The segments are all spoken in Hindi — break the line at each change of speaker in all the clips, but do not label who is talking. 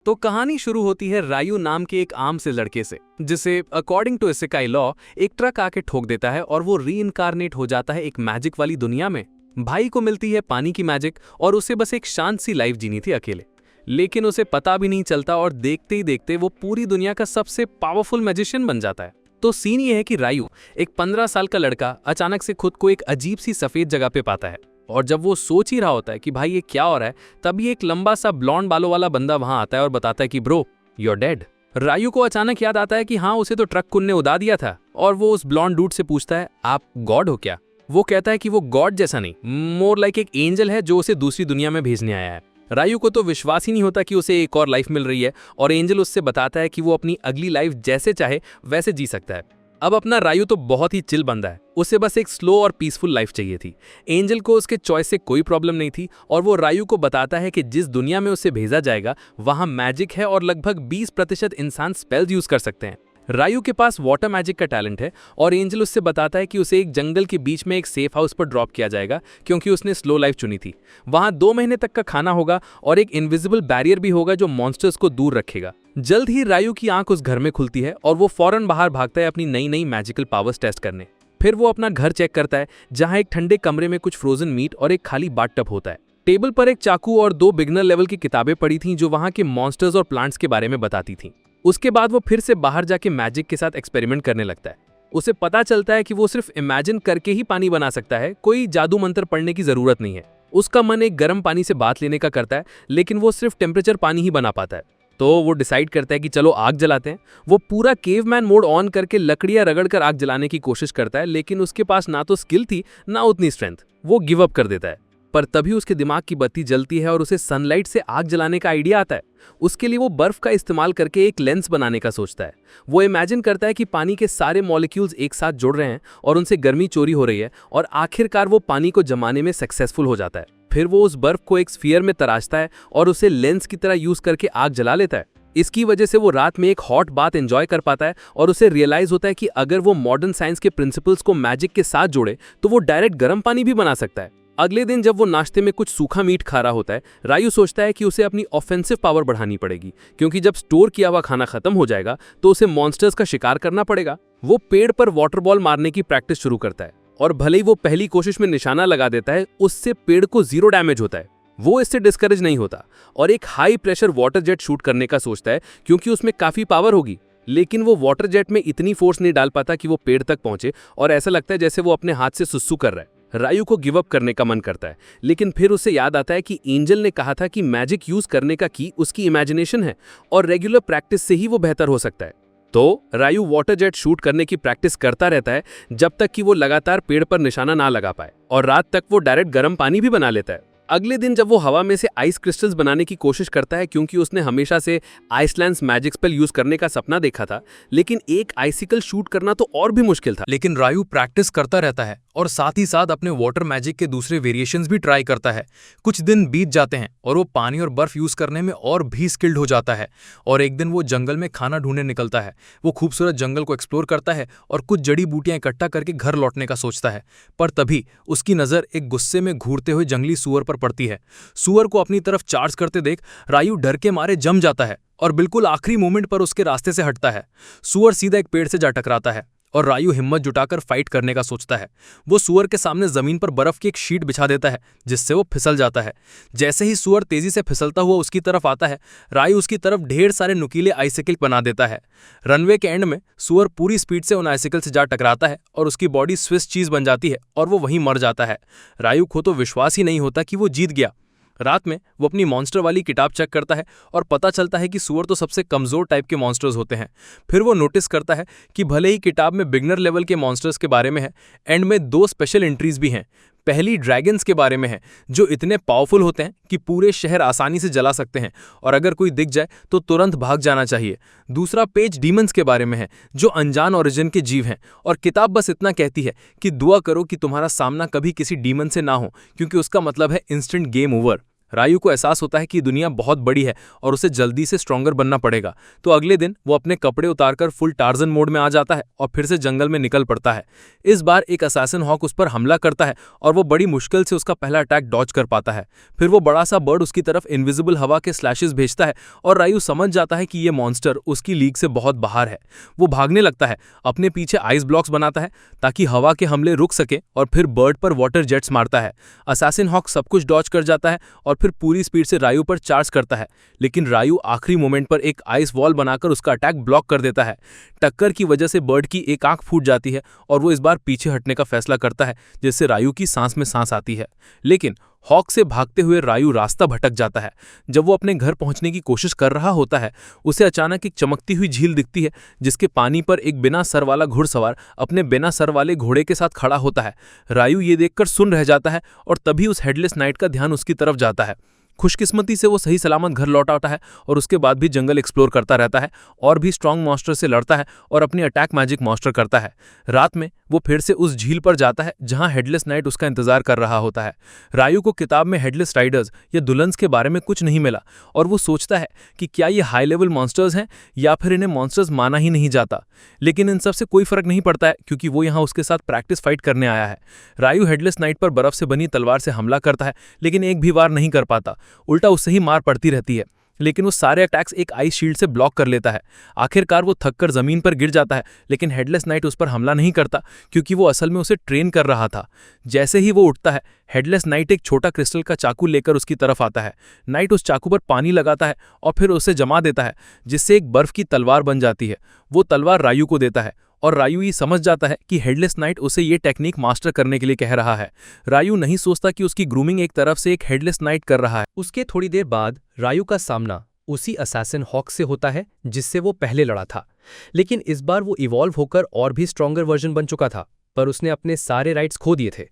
तो कहानी शुरू होती है रायू नाम के एक आम से लड़के से, जिसे अकॉर्डिंग टू इसेकाई लॉ एक ट्रक आके ठोक देता है और वो रीइंकारनेट हो जाता है एक मैजिक वाली दुनिया में। भाई को मिलती है पानी की मैजिक और उसे बस एक शांत सी लाइफ जीनी थी अकेले। लेकिन उसे पता भी नहीं चलता और देखते ही देखते वो पूरी दुनिया का सबसे पावरफुल मैजिशियन बन जाता है। तो सीन ये है कि रायू, एक 15 साल का लड़का, अचानक से खुद को एक अजीब सी सफेद जगह पे पाता है। और जब वो सोच ही रहा होता है कि भाई ये क्या हो रहा है, तभी एक लंबा सा ब्लॉन्ड बालों वाला बंदा वहां आता है और बताता है कि bro, you are dead. Rayu को अचानक याद आता है कि हाँ, उसे तो ट्रक कुन ने उड़ा दिया था। और वो उस ब्लॉन्ड डूड से पूछता है, आप गॉड हो क्या? वो कहता है कि वो गॉड जैसा नहीं, मोर लाइक एक एंजल है जो उसे दूसरी दुनिया में भेजने आया है। रायू को तो विश्वास ही नहीं होता कि उसे एक और लाइफ मिल रही है और एंजल उससे बताता है कि वो अपनी अगली लाइफ जैसे चाहे वैसे जी सकता है। अब अपना रायू तो बहुत ही चिल बंदा है, उसे बस एक स्लो और पीसफुल लाइफ चाहिए थी। एंजल को उसके चॉइस से कोई प्रॉब्लम नहीं थी और वो रायू को बताता है कि जिस दुनिया में उसे भेजा जाएगा वहां मैजिक है और लगभग 20% इंसान स्पेल्स यूज कर सकते हैं। रायू के पास वाटर मैजिक का टैलेंट है और एंजल उससे बताता है कि उसे एक जंगल के बीच में एक सेफ हाउस पर ड्रॉप किया जाएगा क्योंकि उसने स्लो लाइफ चुनी थी। वहां 2 महीने तक का खाना होगा और एक इनविजिबल बैरियर भी होगा जो मॉन्स्टर्स को दूर रखेगा। जल्द ही रायू की आंख उस घर में खुलती है और वो फौरन बाहर भागता है अपनी नई नई मैजिकल पावर्स टेस्ट करने। फिर वो अपना घर चेक करता है जहां एक ठंडे कमरे में कुछ फ्रोजन मीट और एक खाली बाथटब होता है। टेबल पर एक चाकू और 2 बिगनर लेवल की किताबें पड़ी थीं जो वहां के मॉन्स्टर्स और प्लांट्स के बारे में बताती थीं। उसके बाद वो फिर से बाहर जाके मैजिक के साथ एक्सपेरिमेंट करने लगता है। उसे पता चलता है कि वो सिर्फ इमेजिन करके ही पानी बना सकता है, कोई जादू मंत्र पढ़ने की जरूरत नहीं है। उसका मन एक गर्म पानी से बाथ लेने का करता है, लेकिन वो सिर्फ टेम्परेचर पानी ही बना पाता है। तो वो डिसाइड करता है कि चलो आग जलाते हैं। वो पूरा केवमैन मोड ऑन करके लकड़ियां रगड़कर आग जलाने की कोशिश करता है, लेकिन उसके पास ना तो स्किल थी ना उतनी स्ट्रेंथ। वो गिव अप कर देता है। पर तभी उसके दिमाग की बत्ती जलती है और उसे सनलाइट से आग जलाने का आइडिया आता है। उसके लिए वो बर्फ का इस्तेमाल करके एक लेंस बनाने का सोचता है। वो इमेजिन करता है कि पानी के सारे मॉलिक्यूल्स एक साथ जुड़ रहे हैं और उनसे गर्मी चोरी हो रही है और आखिरकार वो पानी को जमाने में सक्सेसफुल हो जाता है। फिर वो उस बर्फ को एक स्फीयर में तराशता है और उसे लेंस की तरह यूज करके आग जला लेता है। इसकी वजह से वो रात में एक हॉट बाथ एंजॉय कर पाता है और उसे रियलाइज होता है कि अगर वो मॉडर्न साइंस के प्रिंसिपल्स को मैजिक के साथ जोड़े तो वो डायरेक्ट गर्म पानी भी बना सकता है। अगले दिन जब वो नाश्ते में कुछ सूखा मीट खा रहा होता है, रायू सोचता है कि उसे अपनी ऑफेंसिव पावर बढ़ानी पड़ेगी क्योंकि जब स्टोर किया हुआ खाना खत्म हो जाएगा तो उसे मॉन्स्टर्स का शिकार करना पड़ेगा। वो पेड़ पर वाटर बॉल मारने की प्रैक्टिस शुरू करता है और भले ही वो पहली कोशिश में निशाना लगा देता है, उससे पेड़ को 0 डैमेज होता है। वो इससे डिस्करेज नहीं होता और एक high pressure water jet shoot करने का सोचता है क्योंकि उसमें काफी पावर होगी। लेकिन वो वाटर जेट में इतनी फोर्स नहीं डाल पाता कि वो पेड़ तक पहुंचे और ऐसा लगता है जैसे वो अपने हाथ से सुसु कर रहा है। रायू को गिव अप करने का मन करता है, लेकिन फिर उसे याद आता है कि एंजल ने कहा था कि मैजिक यूज करने का की उसकी इमेजिनेशन है और रेगुलर प्रैक्टिस से ही वो बेहतर हो सकता है। तो रायू वाटर जेट शूट करने की प्रैक्टिस करता रहता है जब तक कि वो लगातार पेड़ पर निशाना ना लगा पाए और रात तक वो डायरेक्ट गर्म पानी भी बना लेता है। अगले दिन जब वो हवा में से आइस क्रिस्टल्स बनाने की कोशिश करता है क्योंकि उसने हमेशा से आइसलैंड्स मैजिक स्पेल यूज करने का सपना देखा था, लेकिन एक आइसिकल शूट करना तो और भी मुश्किल था।
लेकिन रायू प्रैक्टिस करता रहता है और साथ ही साथ अपने वाटर मैजिक के दूसरे वेरिएशंस भी ट्राई करता है। कुछ दिन बीत जाते हैं और वो पानी और बर्फ यूज करने में और भी स्किल्ड हो जाता है और एक दिन वो जंगल में खाना ढूंढने निकलता है। वो खूबसूरत जंगल को एक्सप्लोर करता है और कुछ जड़ी बूटियां इकट्ठा करके घर लौटने का सोचता है। पर तभी उसकी नजर एक गुस्से में घूरते हुए जंगली सूअर पर पड़ती है। सूअर को अपनी तरफ चार्ज करते देख रायू डर के मारे जम जाता है और बिल्कुल आखिरी मोमेंट पर उसके रास्ते से हटता है। सूअर सीधा एक पेड़ से जा टकराता है और रायू हिम्मत जुटाकर फाइट करने का सोचता है। वो सूअर के सामने जमीन पर बर्फ की एक शीट बिछा देता है जिससे वो फिसल जाता है। जैसे ही सूअर तेजी से फिसलता हुआ उसकी तरफ आता है, रायू उसकी तरफ ढेर सारे नुकीले आइसिकल बना देता है। रनवे के एंड में सूअर पूरी स्पीड से उन आइसिकल से जा टकराता है और उसकी बॉडी स्विस चीज बन जाती है और वो वहीं मर जाता है। रायू को तो विश्वास ही नहीं होता कि वो जीत गया। रात में वो अपनी मॉन्स्टर वाली किताब चेक करता है और पता चलता है कि सूअर तो सबसे कमजोर टाइप के मॉन्स्टर्स होते हैं। फिर वो नोटिस करता है कि भले ही किताब में बिगनर लेवल के मॉन्स्टर्स के बारे में है, एंड में 2 स्पेशल एंट्रीज भी हैं। पहली ड्रैगन्स के बारे में है जो इतने पावरफुल होते हैं कि पूरे शहर आसानी से जला सकते हैं और अगर कोई दिख जाए तो तुरंत भाग जाना चाहिए। दूसरा पेज डीमंस के बारे में है जो अनजान ओरिजिन के जीव हैं और किताब बस इतना कहती है कि दुआ करो कि तुम्हारा सामना कभी किसी डीमन से ना हो क्योंकि उसका मतलब है इंस्टेंट गेम ओवर। रायू को एहसास होता है कि दुनिया बहुत बड़ी है और उसे जल्दी से स्ट्रॉन्गर बनना पड़ेगा। तो अगले दिन वो अपने कपड़े उतारकर फुल टार्जन मोड में आ जाता है और फिर से जंगल में निकल पड़ता है। इस बार एक असैसिन हॉक उस पर हमला करता है और वो बड़ी मुश्किल से उसका पहला अटैक डॉज कर पाता है। फिर वो बड़ा सा बर्ड उसकी तरफ इनविजिबल हवा के स्लैशेस भेजता है और रायू समझ जाता है कि ये मॉन्स्टर उसकी लीग से बहुत बाहर है। वो भागने लगता है, अपने पीछे आइस ब्लॉक्स बनाता है ताकि हवा के हमले रुक सके और फिर बर्ड पर वाटर जेट्स मारता है। असैसिन हॉक सब कुछ डॉज कर जाता है और फिर पूरी स्पीड से रायू पर चार्ज करता है, लेकिन रायू आखिरी मोमेंट पर एक आइस वॉल बनाकर उसका अटैक ब्लॉक कर देता है। टक्कर की वजह से बर्ड की एक आंख फूट जाती है और वो इस बार पीछे हटने का फैसला करता है, जिससे रायू की सांस में सांस आती है। लेकिन हॉक से भागते हुए रायू रास्ता भटक जाता है। जब वो अपने घर पहुंचने की कोशिश कर रहा होता है, उसे अचानक एक चमकती हुई झील दिखती है, जिसके पानी पर एक बिना सर वाला घुड़सवार अपने बिना सर वाले घोड़े के साथ खड़ा होता है। रायू ये देखकर सुन्न रह जाता है और तभी उस हेडलेस नाइट का ध्यान उसकी तरफ जाता है। खुशकिस्मती से वो सही सलामत घर लौट आता है और उसके बाद भी जंगल एक्सप्लोर करता रहता है और भी स्ट्रांग मॉन्स्टर से लड़ता है और अपनी अटैक मैजिक मॉन्स्टर करता है। रात में वो फिर से उस झील पर जाता है जहां हेडलेस नाइट उसका इंतजार कर रहा होता है। रायू को किताब में हेडलेस राइडर्स या दुल्हन्स के बारे में कुछ नहीं मिला और वो सोचता है कि क्या ये हाई लेवल मॉन्स्टर्स हैं या फिर इन्हें मॉन्स्टर्स माना ही नहीं जाता। लेकिन इन सब से कोई फर्क नहीं पड़ता है, क्योंकि वो यहाँ उसके साथ प्रैक्टिस फाइट करने आया है। रायू हेडलेस नाइट पर बर्फ से बनी तलवार से हमला करता है, लेकिन एक भी वार नहीं कर पाता। उल्टा उससे ही मार पड़ती रहती है, लेकिन वो सारे अटैक्स एक आइस शील्ड से ब्लॉक कर लेता है। आखिरकार वो थककर जमीन पर गिर जाता है, लेकिन हेडलेस नाइट उस पर हमला नहीं करता, क्योंकि वो असल में उसे ट्रेन कर रहा था। जैसे ही वो उठता है, हेडलेस नाइट एक छोटा क्रिस्टल का चाकू लेकर उसकी तरफ आता है। नाइट उस चाकू पर पानी लगाता है और फिर उसे जमा देता है, जिससे एक बर्फ की तलवार बन जाती है। वो तलवार रायू को देता है और रायू ये समझ जाता है कि हेडलेस नाइट उसे ये टेक्निक मास्टर करने के लिए कह रहा है। रायू नहीं सोचता कि उसकी ग्रूमिंग एक तरफ से एक हेडलेस नाइट कर रहा है।
उसके थोड़ी देर बाद रायू का सामना उसी असैसिन हॉक से होता है जिससे वो पहले लड़ा था, लेकिन इस बार वो इवॉल्व होकर और भी स्ट्रॉन्गर वर्जन बन चुका था, पर उसने अपने सारे राइट्स खो दिए थे।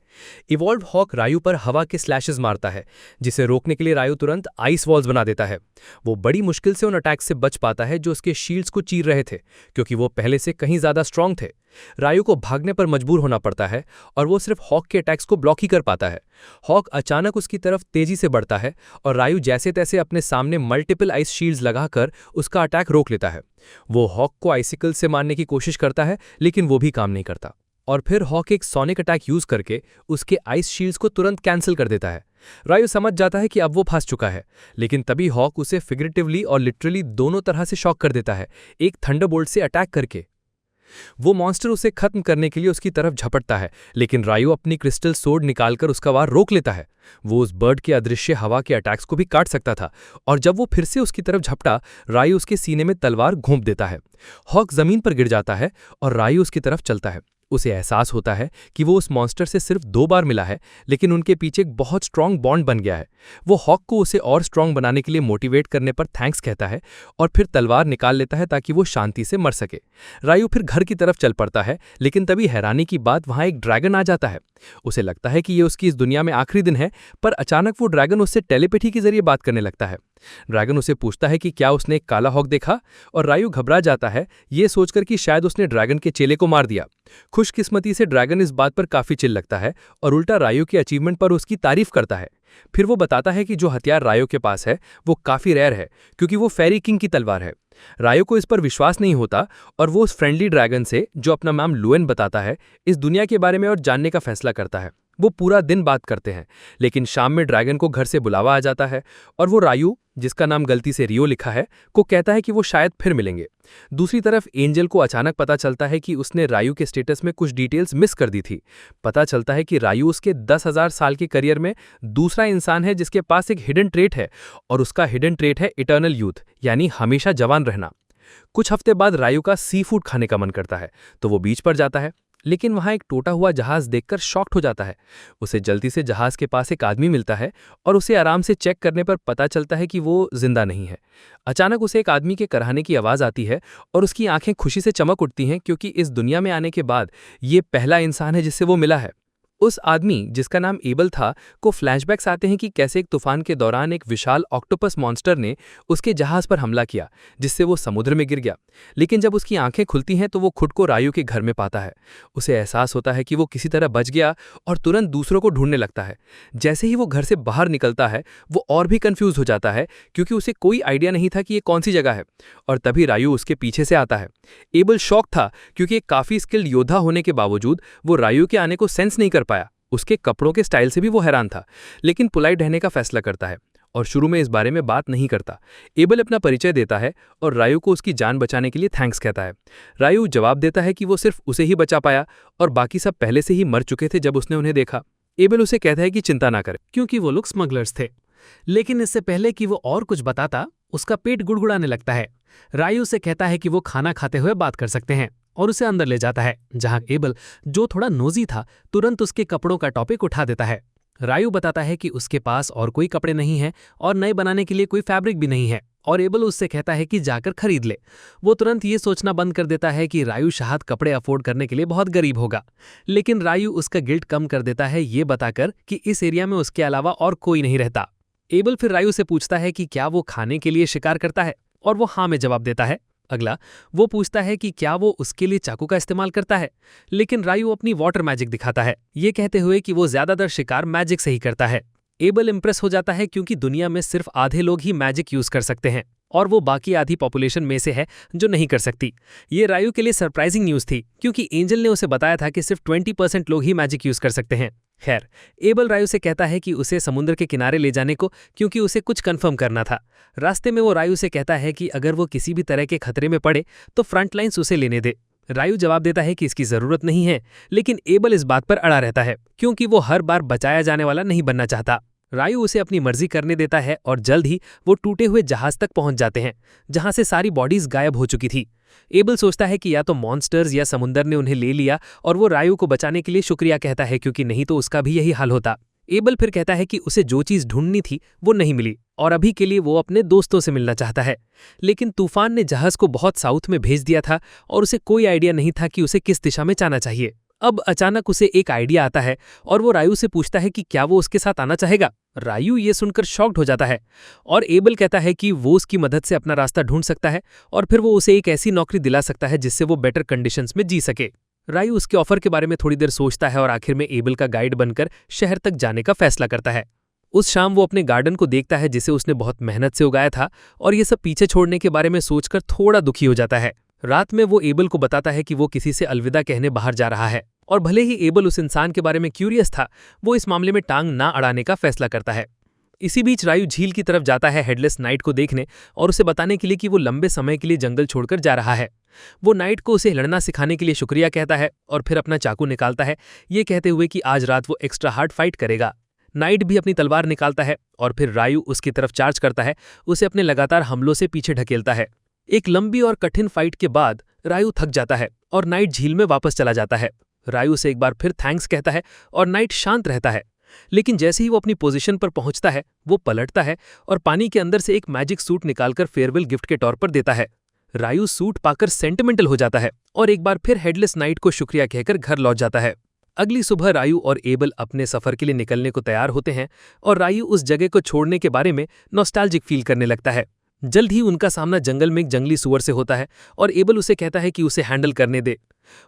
इवॉल्व हॉक रायू पर हवा के स्लैशेस मारता है, जिसे रोकने के लिए रायू तुरंत आइस वॉल्स बना देता है। वो बड़ी मुश्किल से उन अटैक से बच पाता है जो उसके शील्ड्स को चीर रहे थे, क्योंकि वो पहले से कहीं ज्यादा स्ट्रांग थे। रायू को भागने पर मजबूर होना पड़ता है और वो सिर्फ हॉक के अटैक्स को ब्लॉक ही कर पाता है। हॉक अचानक उसकी तरफ तेजी से बढ़ता है और रायू जैसे तैसे अपने सामने मल्टीपल आइस शील्ड्स लगाकर उसका अटैक रोक लेता है। वो हॉक को आइसिकल से मारने की कोशिश करता है, लेकिन वो भी काम नहीं करता और फिर हॉक एक सोनिक अटैक यूज करके उसके आइस शील्ड्स को तुरंत कैंसिल कर देता है। रायू समझ जाता है कि अब वो फंस चुका है, लेकिन तभी हॉक उसे फिगरेटिवली और लिटरली दोनों तरह से शॉक कर देता है, एक थंडरबोल्ट से अटैक करके। वो मॉन्स्टर उसे खत्म करने के लिए उसकी तरफ झपटता है, लेकिन रायू अपनी क्रिस्टल सोर्ड निकालकर उसका वार रोक लेता है। वो उस बर्ड के अदृश्य हवा के अटैक्स को भी काट सकता था, और जब वो फिर से उसकी तरफ झपटा, रायू उसके सीने में तलवार घोंप देता है। हॉक जमीन पर गिर जाता है और रायू उसकी तरफ चलता है। उसे एहसास होता है कि वो उस मॉन्स्टर से सिर्फ 2 बार मिला है, लेकिन उनके पीछे एक बहुत स्ट्रांग बॉन्ड बन गया है। वो हॉक को उसे और स्ट्रांग बनाने के लिए मोटिवेट करने पर थैंक्स कहता है और फिर तलवार निकाल लेता है ताकि वो शांति से मर सके। रायू फिर घर की तरफ चल पड़ता है, लेकिन तभी हैरानी की बात, वहां एक ड्रैगन आ जाता है। उसे लगता है कि ये उसकी इस दुनिया में आखिरी दिन है, पर अचानक वो ड्रैगन उससे टेलीपैथी के जरिए बात करने लगता है। ड्रैगन उसे पूछता है कि क्या उसने एक काला हॉक देखा, और रायू घबरा जाता है, ये सोचकर कि शायद उसने ड्रैगन के चेले को मार दिया। खुशकिस्मती से ड्रैगन इस बात पर काफी चिल लगता है और उल्टा रायू के अचीवमेंट पर उसकी तारीफ करता है। फिर वो बताता है कि जो हथियार रायू के पास है वो काफी रेयर है, क्योंकि वो फेरी किंग की तलवार है। रायू को इस पर विश्वास नहीं होता और वो उस फ्रेंडली ड्रैगन से, जो अपना नाम लुएन बताता है, इस दुनिया के बारे में और जानने का फैसला करता है। वो पूरा दिन बात करते हैं, लेकिन शाम में ड्रैगन को घर से बुलावा आ जाता है और वो रायू, जिसका नाम गलती से रियो लिखा है, को कहता है कि वो शायद फिर मिलेंगे। दूसरी तरफ एंजल को अचानक पता चलता है कि उसने रायू के स्टेटस में कुछ डिटेल्स मिस कर दी थी। पता चलता है कि रायू उसके 10,000 साल के करियर में दूसरा इंसान है जिसके पास एक हिडन ट्रेट है, और उसका हिडन ट्रेट है इटर्नल यूथ, यानी हमेशा जवान रहना। कुछ हफ्ते बाद रायू का सी फूड खाने का मन करता है, तो वो बीच पर जाता है, लेकिन वहां एक टूटा हुआ जहाज देखकर शॉक्ड हो जाता है। उसे जल्दी से जहाज के पास एक आदमी मिलता है और उसे आराम से चेक करने पर पता चलता है कि वो जिंदा नहीं है। अचानक उसे एक आदमी के कराहने की आवाज आती है और उसकी आंखें खुशी से चमक उठती हैं, क्योंकि इस दुनिया में आने के बाद ये पहला इंसान है जिससे वो मिला है। उस आदमी जिसका नाम एबल था को फ्लैशबैक्स आते हैं कि कैसे एक तूफान के दौरान एक विशाल ऑक्टोपस मॉन्स्टर ने उसके जहाज पर हमला किया, जिससे वो समुद्र में गिर गया। लेकिन जब उसकी आंखें खुलती हैं तो वो खुद को रायू के घर में पाता है। उसे एहसास होता है कि वो किसी तरह बच गया और तुरंत दूसरों को ढूंढने लगता है। जैसे ही वो घर से बाहर निकलता है वो और भी कंफ्यूज हो जाता है, क्योंकि उसे कोई आइडिया नहीं था कि ये कौन सी जगह है। और तभी रायू उसके पीछे से आता है। एबल शॉक था, क्योंकि एक काफी स्किल्ड योद्धा होने के बावजूद वो रायू के आने को सेंस नहीं कर पाया। उसके कपड़ों के स्टाइल से भी वो हैरान था, लेकिन पोलाइट रहने का फैसला करता है और शुरू में इस बारे में बात नहीं करता। एबल अपना परिचय देता है और रायू को उसकी जान बचाने के लिए थैंक्स कहता है। रायू जवाब देता है कि वो सिर्फ उसे ही बचा पाया और बाकी सब पहले से ही मर चुके थे जब उसने उन्हें देखा। एबल उसे कहता है कि चिंता ना करे, क्योंकि वो लोग स्मगलर्स थे। लेकिन इससे पहले कि वो और कुछ बताता, उसका पेट गुड़गुड़ाने लगता है। रायू से कहता है कि वो खाना खाते हुए बात कर सकते हैं और उसे अंदर ले जाता है, जहां एबल, जो थोड़ा नोजी था, तुरंत उसके कपड़ों का टॉपिक उठा देता है। रायू बताता है कि उसके पास और कोई कपड़े नहीं हैं और नए बनाने के लिए कोई फैब्रिक भी नहीं है, और एबल उससे कहता है कि जाकर खरीद ले। वो तुरंत ये सोचना बंद कर देता है कि रायू शायद कपड़े अफोर्ड करने के लिए बहुत गरीब होगा। लेकिन रायू उसका गिल्ट कम कर देता है ये बताकर कि इस एरिया में उसके अलावा और कोई नहीं रहता। एबल फिर रायू से पूछता है कि क्या वो खाने के लिए शिकार करता है, और वो हाँ में जवाब देता है। अगला वो पूछता है कि क्या वो उसके लिए चाकू का इस्तेमाल करता है, लेकिन रायू अपनी वाटर मैजिक दिखाता है, ये कहते हुए कि वो ज्यादातर शिकार मैजिक से ही करता है। एबल इंप्रेस हो जाता है, क्योंकि दुनिया में सिर्फ आधे लोग ही मैजिक यूज कर सकते हैं और वो बाकी आधी पॉपुलेशन में से है जो नहीं कर सकती। ये रायू के लिए सरप्राइजिंग न्यूज़ थी, क्योंकि एंजल ने उसे बताया था कि सिर्फ 20% लोग ही मैजिक यूज कर सकते हैं। खैर, एबल रायू से कहता है कि उसे समुद्र के किनारे ले जाने को, क्योंकि उसे कुछ कंफर्म करना था। रास्ते में वो रायू से कहता है कि अगर वो किसी भी तरह के खतरे में पड़े तो फ्रंट लाइन्स उसे लेने दे। रायू जवाब देता है कि इसकी जरूरत नहीं है, लेकिन एबल इस बात पर अड़ा रहता है, क्योंकि वो हर बार बचाया जाने वाला नहीं बनना चाहता। रायू उसे अपनी मर्जी करने देता है और जल्द ही वो टूटे हुए जहाज तक पहुंच जाते हैं, जहां से सारी बॉडीज गायब हो चुकी थी। एबल सोचता है कि या तो मॉन्स्टर्स या समुंदर ने उन्हें ले लिया, और वो रायू को बचाने के लिए शुक्रिया कहता है, क्योंकि नहीं तो उसका भी यही हाल होता। एबल फिर कहता है कि उसे जो चीज ढूंढनी थी वो नहीं मिली और अभी के लिए वो अपने दोस्तों से मिलना चाहता है। लेकिन तूफान ने जहाज को बहुत साउथ में भेज दिया था और उसे कोई आइडिया नहीं था कि उसे किस दिशा में जाना चाहिए। अब अचानक उसे एक आइडिया आता है और वो रायू से पूछता है कि क्या वो उसके साथ आना चाहेगा। रायू ये सुनकर शॉक्ड हो जाता है और एबल कहता है कि वो उसकी मदद से अपना रास्ता ढूंढ सकता है और फिर वो उसे एक ऐसी नौकरी दिला सकता है जिससे वो बेटर कंडीशंस में जी सके। रायू उसके ऑफर के बारे में थोड़ी देर सोचता है और आखिर में एबल का गाइड बनकर शहर तक जाने का फैसला करता है। उस शाम वो अपने गार्डन को देखता है जिसे उसने बहुत मेहनत से उगाया था, और ये सब पीछे छोड़ने के बारे में सोचकर थोड़ा दुखी हो जाता है। रात में वो एबल को बताता है कि वो किसी से अलविदा कहने बाहर जा रहा है, और भले ही एबल उस इंसान के बारे में क्यूरियस था, वो इस मामले में टांग ना अड़ाने का फैसला करता है। इसी बीच रायू झील की तरफ जाता है हेडलेस नाइट को देखने और उसे बताने के लिए कि वो लंबे समय के लिए जंगल छोड़कर जा रहा है। वो नाइट को उसे लड़ना सिखाने के लिए शुक्रिया कहता है और फिर अपना चाकू निकालता है, ये कहते हुए कि आज रात वो एक्स्ट्रा हार्ड फाइट करेगा। नाइट भी अपनी तलवार निकालता है और फिर रायू उसकी तरफ चार्ज करता है, उसे अपने लगातार हमलों से पीछे ढकेलता है। एक लंबी और कठिन फाइट के बाद रायू थक जाता है और नाइट झील में वापस चला जाता है। रायू से एक बार फिर थैंक्स कहता है और नाइट शांत रहता है। लेकिन जैसे ही वो अपनी पोजीशन पर पहुंचता है, वो पलटता है और पानी के अंदर से एक मैजिक सूट निकालकर फेयरवेल गिफ्ट के तौर पर देता है। रायू सूट पाकर सेंटिमेंटल हो जाता है और एक बार फिर हेडलेस नाइट को शुक्रिया कहकर घर लौट जाता है। अगली सुबह रायू और एबल अपने सफर के लिए निकलने को तैयार होते हैं और रायू उस जगह को छोड़ने के बारे में नॉस्टैल्जिक फील करने लगता है। जल्द ही उनका सामना जंगल में एक जंगली सुअर से होता है और एबल उसे कहता है कि उसे हैंडल करने दे।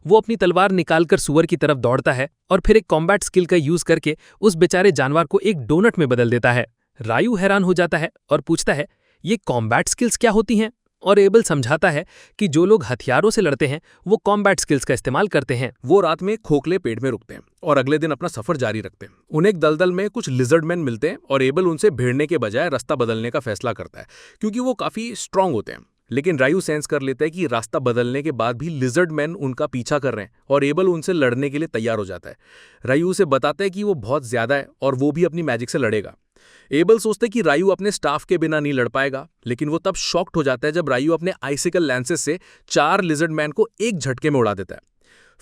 वो अपनी तलवार निकालकर सुअर की तरफ दौड़ता है और फिर एक कॉम्बैट स्किल का यूज करके उस बेचारे जानवर को एक डोनट में बदल देता है। रायू हैरान हो जाता है और पूछता है, ये कॉम्बैट स्किल्स क्या होती हैं? और एबल समझाता है कि जो लोग हथियारों से लड़ते हैं वो कॉम्बैट स्किल्स का इस्तेमाल करते हैं।
वो रात में खोखले पेट में रुकते हैं और अगले दिन अपना सफर जारी रखते हैं। उन्हें एक दलदल में कुछ लिजर्ड मैन मिलते हैं और एबल उनसे भिड़ने के बजाय रास्ता बदलने का फैसला करता है, क्योंकि वो काफी स्ट्रांग होते हैं। लेकिन रायू सेंस कर लेता है कि रास्ता बदलने के बाद भी लिजर्ड मैन उनका पीछा कर रहे हैं और एबल उनसे लड़ने के लिए तैयार हो जाता है। रायू उसे बताता है कि वो बहुत ज्यादा है और वो भी अपनी मैजिक से लड़ेगा। एबल सोचते कि रायू अपने स्टाफ के बिना नहीं लड़ पाएगा, लेकिन वो तब शॉक्ड हो जाता है जब रायू अपने आइसिकल लैंसेस से 4 लिजर्ड मैन को एक झटके में उड़ा देता है।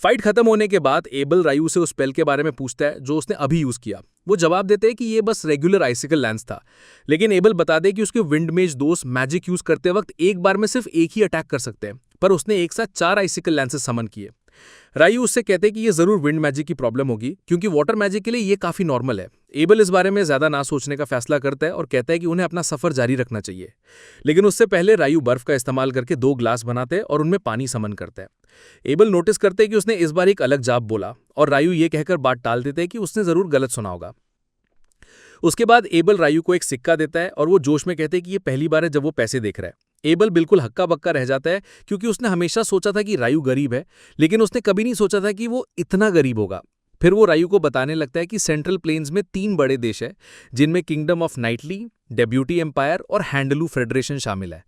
फाइट खत्म होने के बाद एबल रायू से उस स्पेल के बारे में पूछता है जो उसने अभी यूज किया। वो जवाब देते हैं कि ये बस रेगुलर आइसिकल लैंस था, लेकिन एबल बता दे कि उसके विंड मेज दोस्त मैजिक यूज करते वक्त एक बार में सिर्फ एक ही अटैक कर सकते हैं, पर उसने एक साथ 4 आइसिकल लैंसेस समन किए।
रायू उससे कहते हैं कि ये जरूर विंड मैजिक की प्रॉब्लम होगी, क्योंकि वाटर मैजिक के लिए ये काफी नॉर्मल है। एबल इस बारे में ज्यादा ना सोचने का फैसला करता है और कहता है कि उन्हें अपना सफर जारी रखना चाहिए। लेकिन उससे पहले रायू बर्फ का इस्तेमाल करके 2 ग्लास बनाते हैं और उनमें पानी समन करता है। एबल नोटिस करते हैं कि उसने इस बार एक अलग जाप बोला और रायू ये कहकर बात टाल देते हैं कि उसने जरूर गलत सुना होगा। उसके बाद एबल रायू को एक सिक्का देता है और वो जोश में कहते हैं कि ये पहली बार है जब वो पैसे देख रहा है। एबल बिल्कुल हक्का बक्का रह जाता है, क्योंकि उसने हमेशा सोचा था कि रायू गरीब है, लेकिन उसने कभी नहीं सोचा था कि वो इतना गरीब होगा। फिर वो रायू को बताने लगता है कि सेंट्रल प्लेन्स में 3 बड़े देश है, जिनमें किंगडम ऑफ नाइटली, डेब्यूटी एम्पायर और हैंडलू फेडरेशन शामिल है।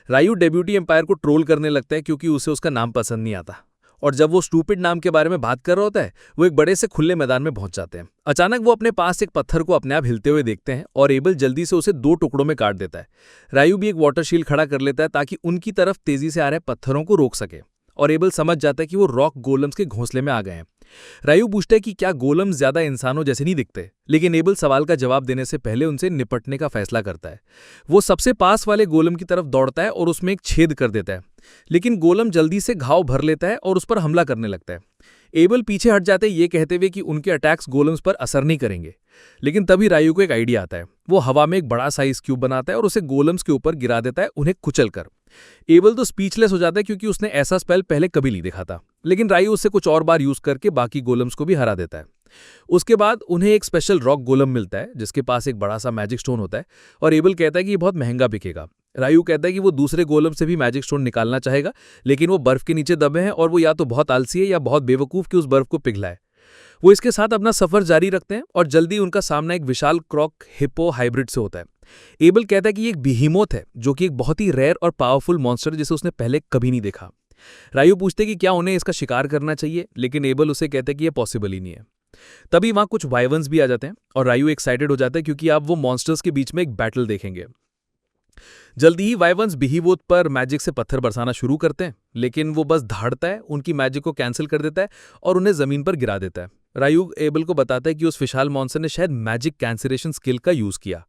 रायू डेब्यूटी एम्पायर को ट्रोल करने लगता है, क्योंकि उसे उसका नाम पसंद नहीं आता। और जब वो स्टूपिड नाम के बारे में बात कर रहा होता है, वो एक बड़े से खुले मैदान में पहुंच जाते हैं। अचानक वो अपने पास एक पत्थर को अपने आप हिलते हुए देखते हैं और एबल जल्दी से उसे 2 टुकड़ों में काट देता है। रायू भी एक वाटर शील्ड खड़ा कर लेता है ताकि उनकी तरफ तेजी से आ रहे पत्थरों को रोक सके, और एबल समझ जाता है कि वो रॉक गोलम्स के घोंसले में आ गए हैं। रायू पूछता है कि क्या गोलम्स ज्यादा इंसानों जैसे नहीं दिखते, लेकिन एबल सवाल का जवाब देने से पहले उनसे निपटने का फैसला करता है। वो सबसे पास वाले गोलम की तरफ दौड़ता है और उसमें एक छेद कर देता है, लेकिन गोलम जल्दी से घाव भर लेता है और उस पर हमला करने लगता है। एबल पीछे हट जाते हैं, ये कहते हुए कि उनके अटैक्स गोलम्स पर असर नहीं करेंगे। लेकिन तभी रायू को एक आइडिया आता है। वो हवा में एक बड़ा साइज क्यूब बनाता है और उसे गोलम्स के ऊपर गिरा देता है, उन्हें कुचलकर। एबल तो स्पीचलेस हो जाता है, क्योंकि उसने ऐसा स्पेल पहले कभी नहीं देखा था। लेकिन रायू उसे कुछ और बार यूज करके बाकी गोलम्स को भी हरा देता है। उसके बाद उन्हें एक स्पेशल रॉक गोलम मिलता है, जिसके पास एक बड़ा सा मैजिक स्टोन होता है, और एबल कहता है कि ये बहुत महंगा बिकेगा। रायू कहता है कि वो दूसरे गोलम से भी मैजिक स्टोन निकालना चाहेगा, लेकिन वो बर्फ के नीचे दबे हैं और वो या तो बहुत आलसी है या बहुत बेवकूफ कि उस बर्फ को पिघलाए। वो इसके साथ अपना सफर जारी रखते हैं और जल्दी उनका सामना एक विशाल क्रॉक हिप्पो हाइब्रिड से होता है। एबल कहता है कि ये एक बिहीमोथ है, जो कि एक बहुत ही रेयर और पावरफुल मॉन्स्टर जिसे उसने पहले कभी नहीं देखा। रायू पूछते कि क्या उन्हें इसका शिकार करना चाहिए, लेकिन एबल उसे कहते हैं कि यह पॉसिबल ही नहीं है। तभी वहां कुछ वाइवर्न्स भी आ जाते हैं और रायू एक्साइटेड हो जाता है, क्योंकि आप वो मॉन्स्टर्स के बीच में एक बैटल देखेंगे। जल्दी ही वाइवर्न्स बिहीवोथ पर मैजिक से पत्थर बरसाना शुरू करते हैं, लेकिन वो बस धाड़ता है, उनकी मैजिक को कैंसिल कर देता है और उन्हें जमीन पर गिरा देता है। रायू एबल को बताता है कि उस विशाल मॉन्स्टर ने शायद मैजिक कैंसिलेशन स्किल का यूज किया।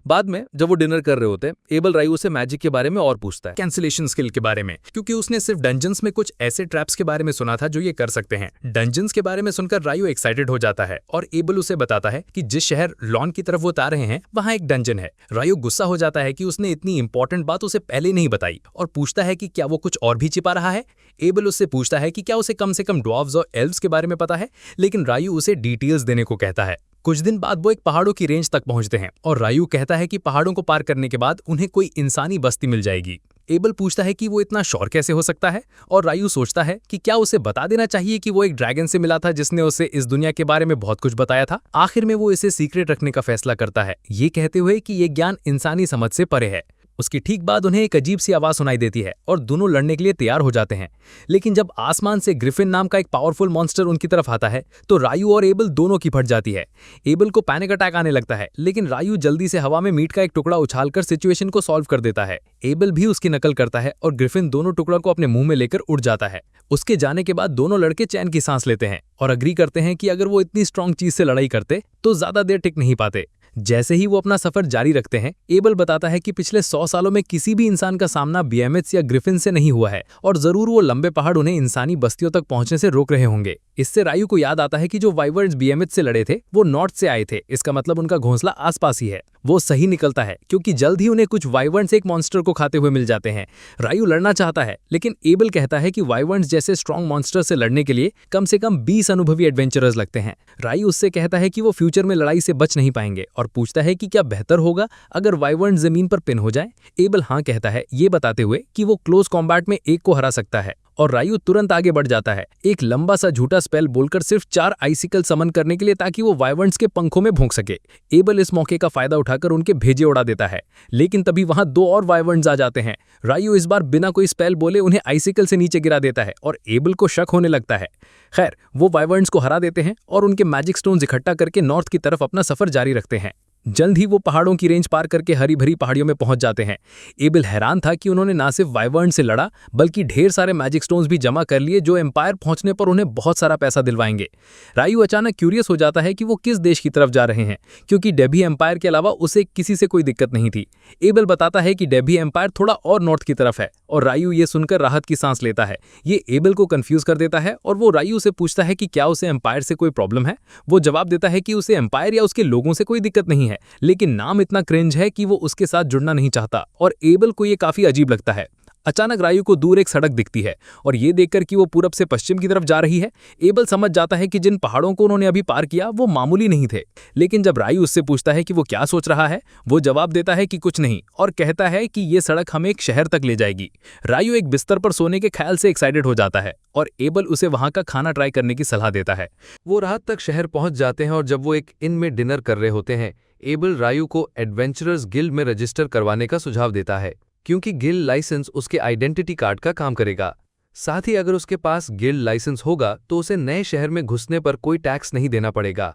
बाद में जब वो डिनर कर रहे होते हैं, एबल रायू से मैजिक के बारे में और पूछता है,
कैंसिलेशन स्किल के बारे में, क्योंकि उसने सिर्फ डंजन्स में कुछ ऐसे ट्रैप्स के बारे में सुना था जो ये कर सकते हैं। डंजन्स के बारे में सुनकर रायू एक्साइटेड हो जाता है और एबल उसे बताता है कि जिस शहर लॉन की तरफ वो उतार रहे हैं वहां एक डंजन है। रायू गुस्सा हो जाता है कि उसने इतनी इंपॉर्टेंट बात उसे पहले नहीं बताई और पूछता है कि क्या वो कुछ और भी छिपा रहा है। एबल उससे पूछता है कि क्या उसे कम से कम ड्वार्फ्स और एल्व्स के बारे में पता है, लेकिन रायू उसे डिटेल्स देने को कहता है। कुछ दिन बाद वो एक पहाड़ों की रेंज तक पहुंचते हैं और रायू कहता है कि पहाड़ों को पार करने के बाद उन्हें कोई इंसानी बस्ती मिल जाएगी। एबल पूछता है कि वो इतना श्योर कैसे हो सकता है, और रायू सोचता है कि क्या उसे बता देना चाहिए कि वो एक ड्रैगन से मिला था जिसने उसे इस दुनिया के बारे में बहुत कुछ बताया था। आखिर में वो इसे सीक्रेट रखने का फैसला करता है, ये कहते हुए कि ये ज्ञान इंसानी समझ से परे है। उसकी ठीक बाद उन्हें एक अजीब सी आवाज सुनाई देती है और दोनों लड़ने के लिए तैयार हो जाते हैं। लेकिन जब आसमान से ग्रिफिन नाम का एक पावरफुल मॉन्स्टर उनकी तरफ आता है तो रायू और एबल दोनों की फट जाती है। एबल को पैनिक अटैक आने लगता है, लेकिन रायू जल्दी से हवा में मीट का एक टुकड़ा उछालकर सिचुएशन को सॉल्व कर देता है। एबल भी उसकी नकल करता है और ग्रिफिन दोनों टुकड़ों को अपने मुंह में लेकर उड़ जाता है। उसके जाने के बाद दोनों लड़के चैन की सांस लेते हैं और अग्री करते हैं कि अगर वो इतनी स्ट्रांग चीज से लड़ाई करते तो ज्यादा देर टिक नहीं पाते। जैसे ही वो अपना सफर जारी रखते हैं, एबल बताता है कि पिछले 100 सालों में किसी भी इंसान का सामना बीएमएच या ग्रिफिन से नहीं हुआ है और जरूर वो लंबे पहाड़ उन्हें इंसानी बस्तियों तक पहुंचने से रोक रहे होंगे। इससे रायू को याद आता है कि जो वाइवर्न्स बीएमएच से लड़े थे वो नॉर्थ से आए थे, इसका मतलब उनका घोंसला आसपास ही है। वो सही निकलता है, क्योंकि जल्द ही उन्हें कुछ वाइवर्न्स एक मॉन्स्टर को खाते हुए मिल जाते हैं। रायू लड़ना चाहता है, लेकिन एबल कहता है कि वाइवर्न्स जैसे स्ट्रॉन्ग मॉन्स्टर से लड़ने के लिए कम से कम 20 अनुभवी एडवेंचरर्स लगते हैं। रायू उससे कहता है कि वो फ्यूचर में लड़ाई से बच नहीं पाएंगे और पूछता है कि क्या बेहतर होगा अगर वाइवर्न्स जमीन पर पिन हो जाए। एबल हाँ कहता है, ये बताते हुए कि वो क्लोज कॉम्बैट में एक को हरा सकता है, और रायू तुरंत आगे बढ़ जाता है, एक लंबा सा झूठा स्पेल बोलकर सिर्फ 4 आइसिकल समन करने के लिए, ताकि वो वाइवर्न्स के पंखों में भोंक सके। एबल इस मौके का फायदा उठाकर उनके भेजे उड़ा देता है, लेकिन तभी वहां 2 और वाइवर्न्स आ जाते हैं। रायू इस बार बिना कोई स्पेल बोले उन्हें आइसिकल से नीचे गिरा देता है और एबल को शक होने लगता है। खैर, वो वाइवर्न्स को हरा देते हैं और उनके मैजिक स्टोन्स इकट्ठा करके नॉर्थ की तरफ अपना सफर जारी रखते हैं। जल्द ही वो पहाड़ों की रेंज पार करके हरी भरी पहाड़ियों में पहुंच जाते हैं। एबल हैरान था कि उन्होंने ना सिर्फ वाइवर्न से लड़ा बल्कि ढेर सारे मैजिक स्टोन्स भी जमा कर लिए जो एम्पायर पहुंचने पर उन्हें बहुत सारा पैसा दिलवाएंगे। रायू अचानक क्यूरियस हो जाता है कि वो किस देश की तरफ जा रहे हैं, क्योंकि डेभी एम्पायर के अलावा उसे किसी से कोई दिक्कत नहीं थी। एबल बताता है कि डेभी एम्पायर थोड़ा और नॉर्थ की तरफ है और रायू ये सुनकर राहत की सांस लेता है। ये एबल को कंफ्यूज कर देता है और वो रायू से पूछता है कि क्या उसे एम्पायर से कोई प्रॉब्लम है। वो जवाब देता है कि उसे एम्पायर या उसके लोगों से कोई दिक्कत नहीं है, लेकिन नाम इतना क्रिंज है कि वो उसके साथ जुड़ना नहीं चाहता और एबल को ये काफी अजीब लगता है। अचानक रायू को दूर एक सड़क दिखती है और ये देखकर कि वो पूरब से पश्चिम की तरफ जा रही है, एबल समझ जाता है कि जिन पहाड़ों को उन्होंने अभी पार किया वो मामूली नहीं थे। लेकिन जब रायू उससे पूछता है कि वो क्या सोच रहा है, वो जवाब देता है कि कुछ नहीं और कहता है कि ये सड़क हमें एक शहर तक ले जाएगी। रायू एक बिस्तर पर सोने के ख्याल से एक्साइटेड हो जाता है और एबल उसे वहां का खाना ट्राई करने की सलाह देता है।
वो रात तक शहर पहुंच जाते हैं और जब वो एक इन में डिनर कर रहे होते हैं, एबल रायू को एडवेंचरर्स गिल्ड में रजिस्टर करवाने का सुझाव देता है, क्योंकि गिल्ड लाइसेंस उसके आइडेंटिटी कार्ड का काम करेगा। साथ ही अगर उसके पास गिल्ड लाइसेंस होगा तो उसे नए शहर में घुसने पर कोई टैक्स नहीं देना पड़ेगा।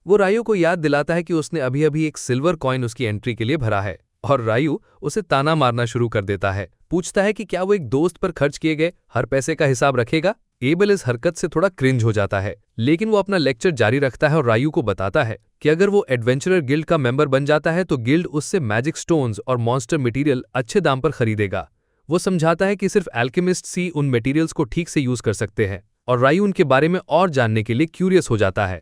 वो रायू को याद दिलाता है कि उसने अभी अभी एक सिल्वर कॉइन उसकी एंट्री के लिए भरा है और रायू उसे ताना मारना शुरू कर देता है। पूछता है कि क्या वो एक दोस्त पर खर्च किए गए हर पैसे का हिसाब रखेगा। एबल इस हरकत से थोड़ा क्रिंज हो जाता है, लेकिन वो अपना लेक्चर जारी रखता है और रायू को बताता है कि अगर वो एडवेंचरर गिल्ड का मेंबर बन जाता है तो गिल्ड उससे मैजिक स्टोन्स और मॉन्स्टर मटेरियल अच्छे दाम पर खरीदेगा। वो समझाता है कि सिर्फ एल्केमिस्ट्स ही उन मटेरियल्स को ठीक से यूज कर सकते हैं और रायू उनके बारे में और जानने के लिए क्यूरियस हो जाता है।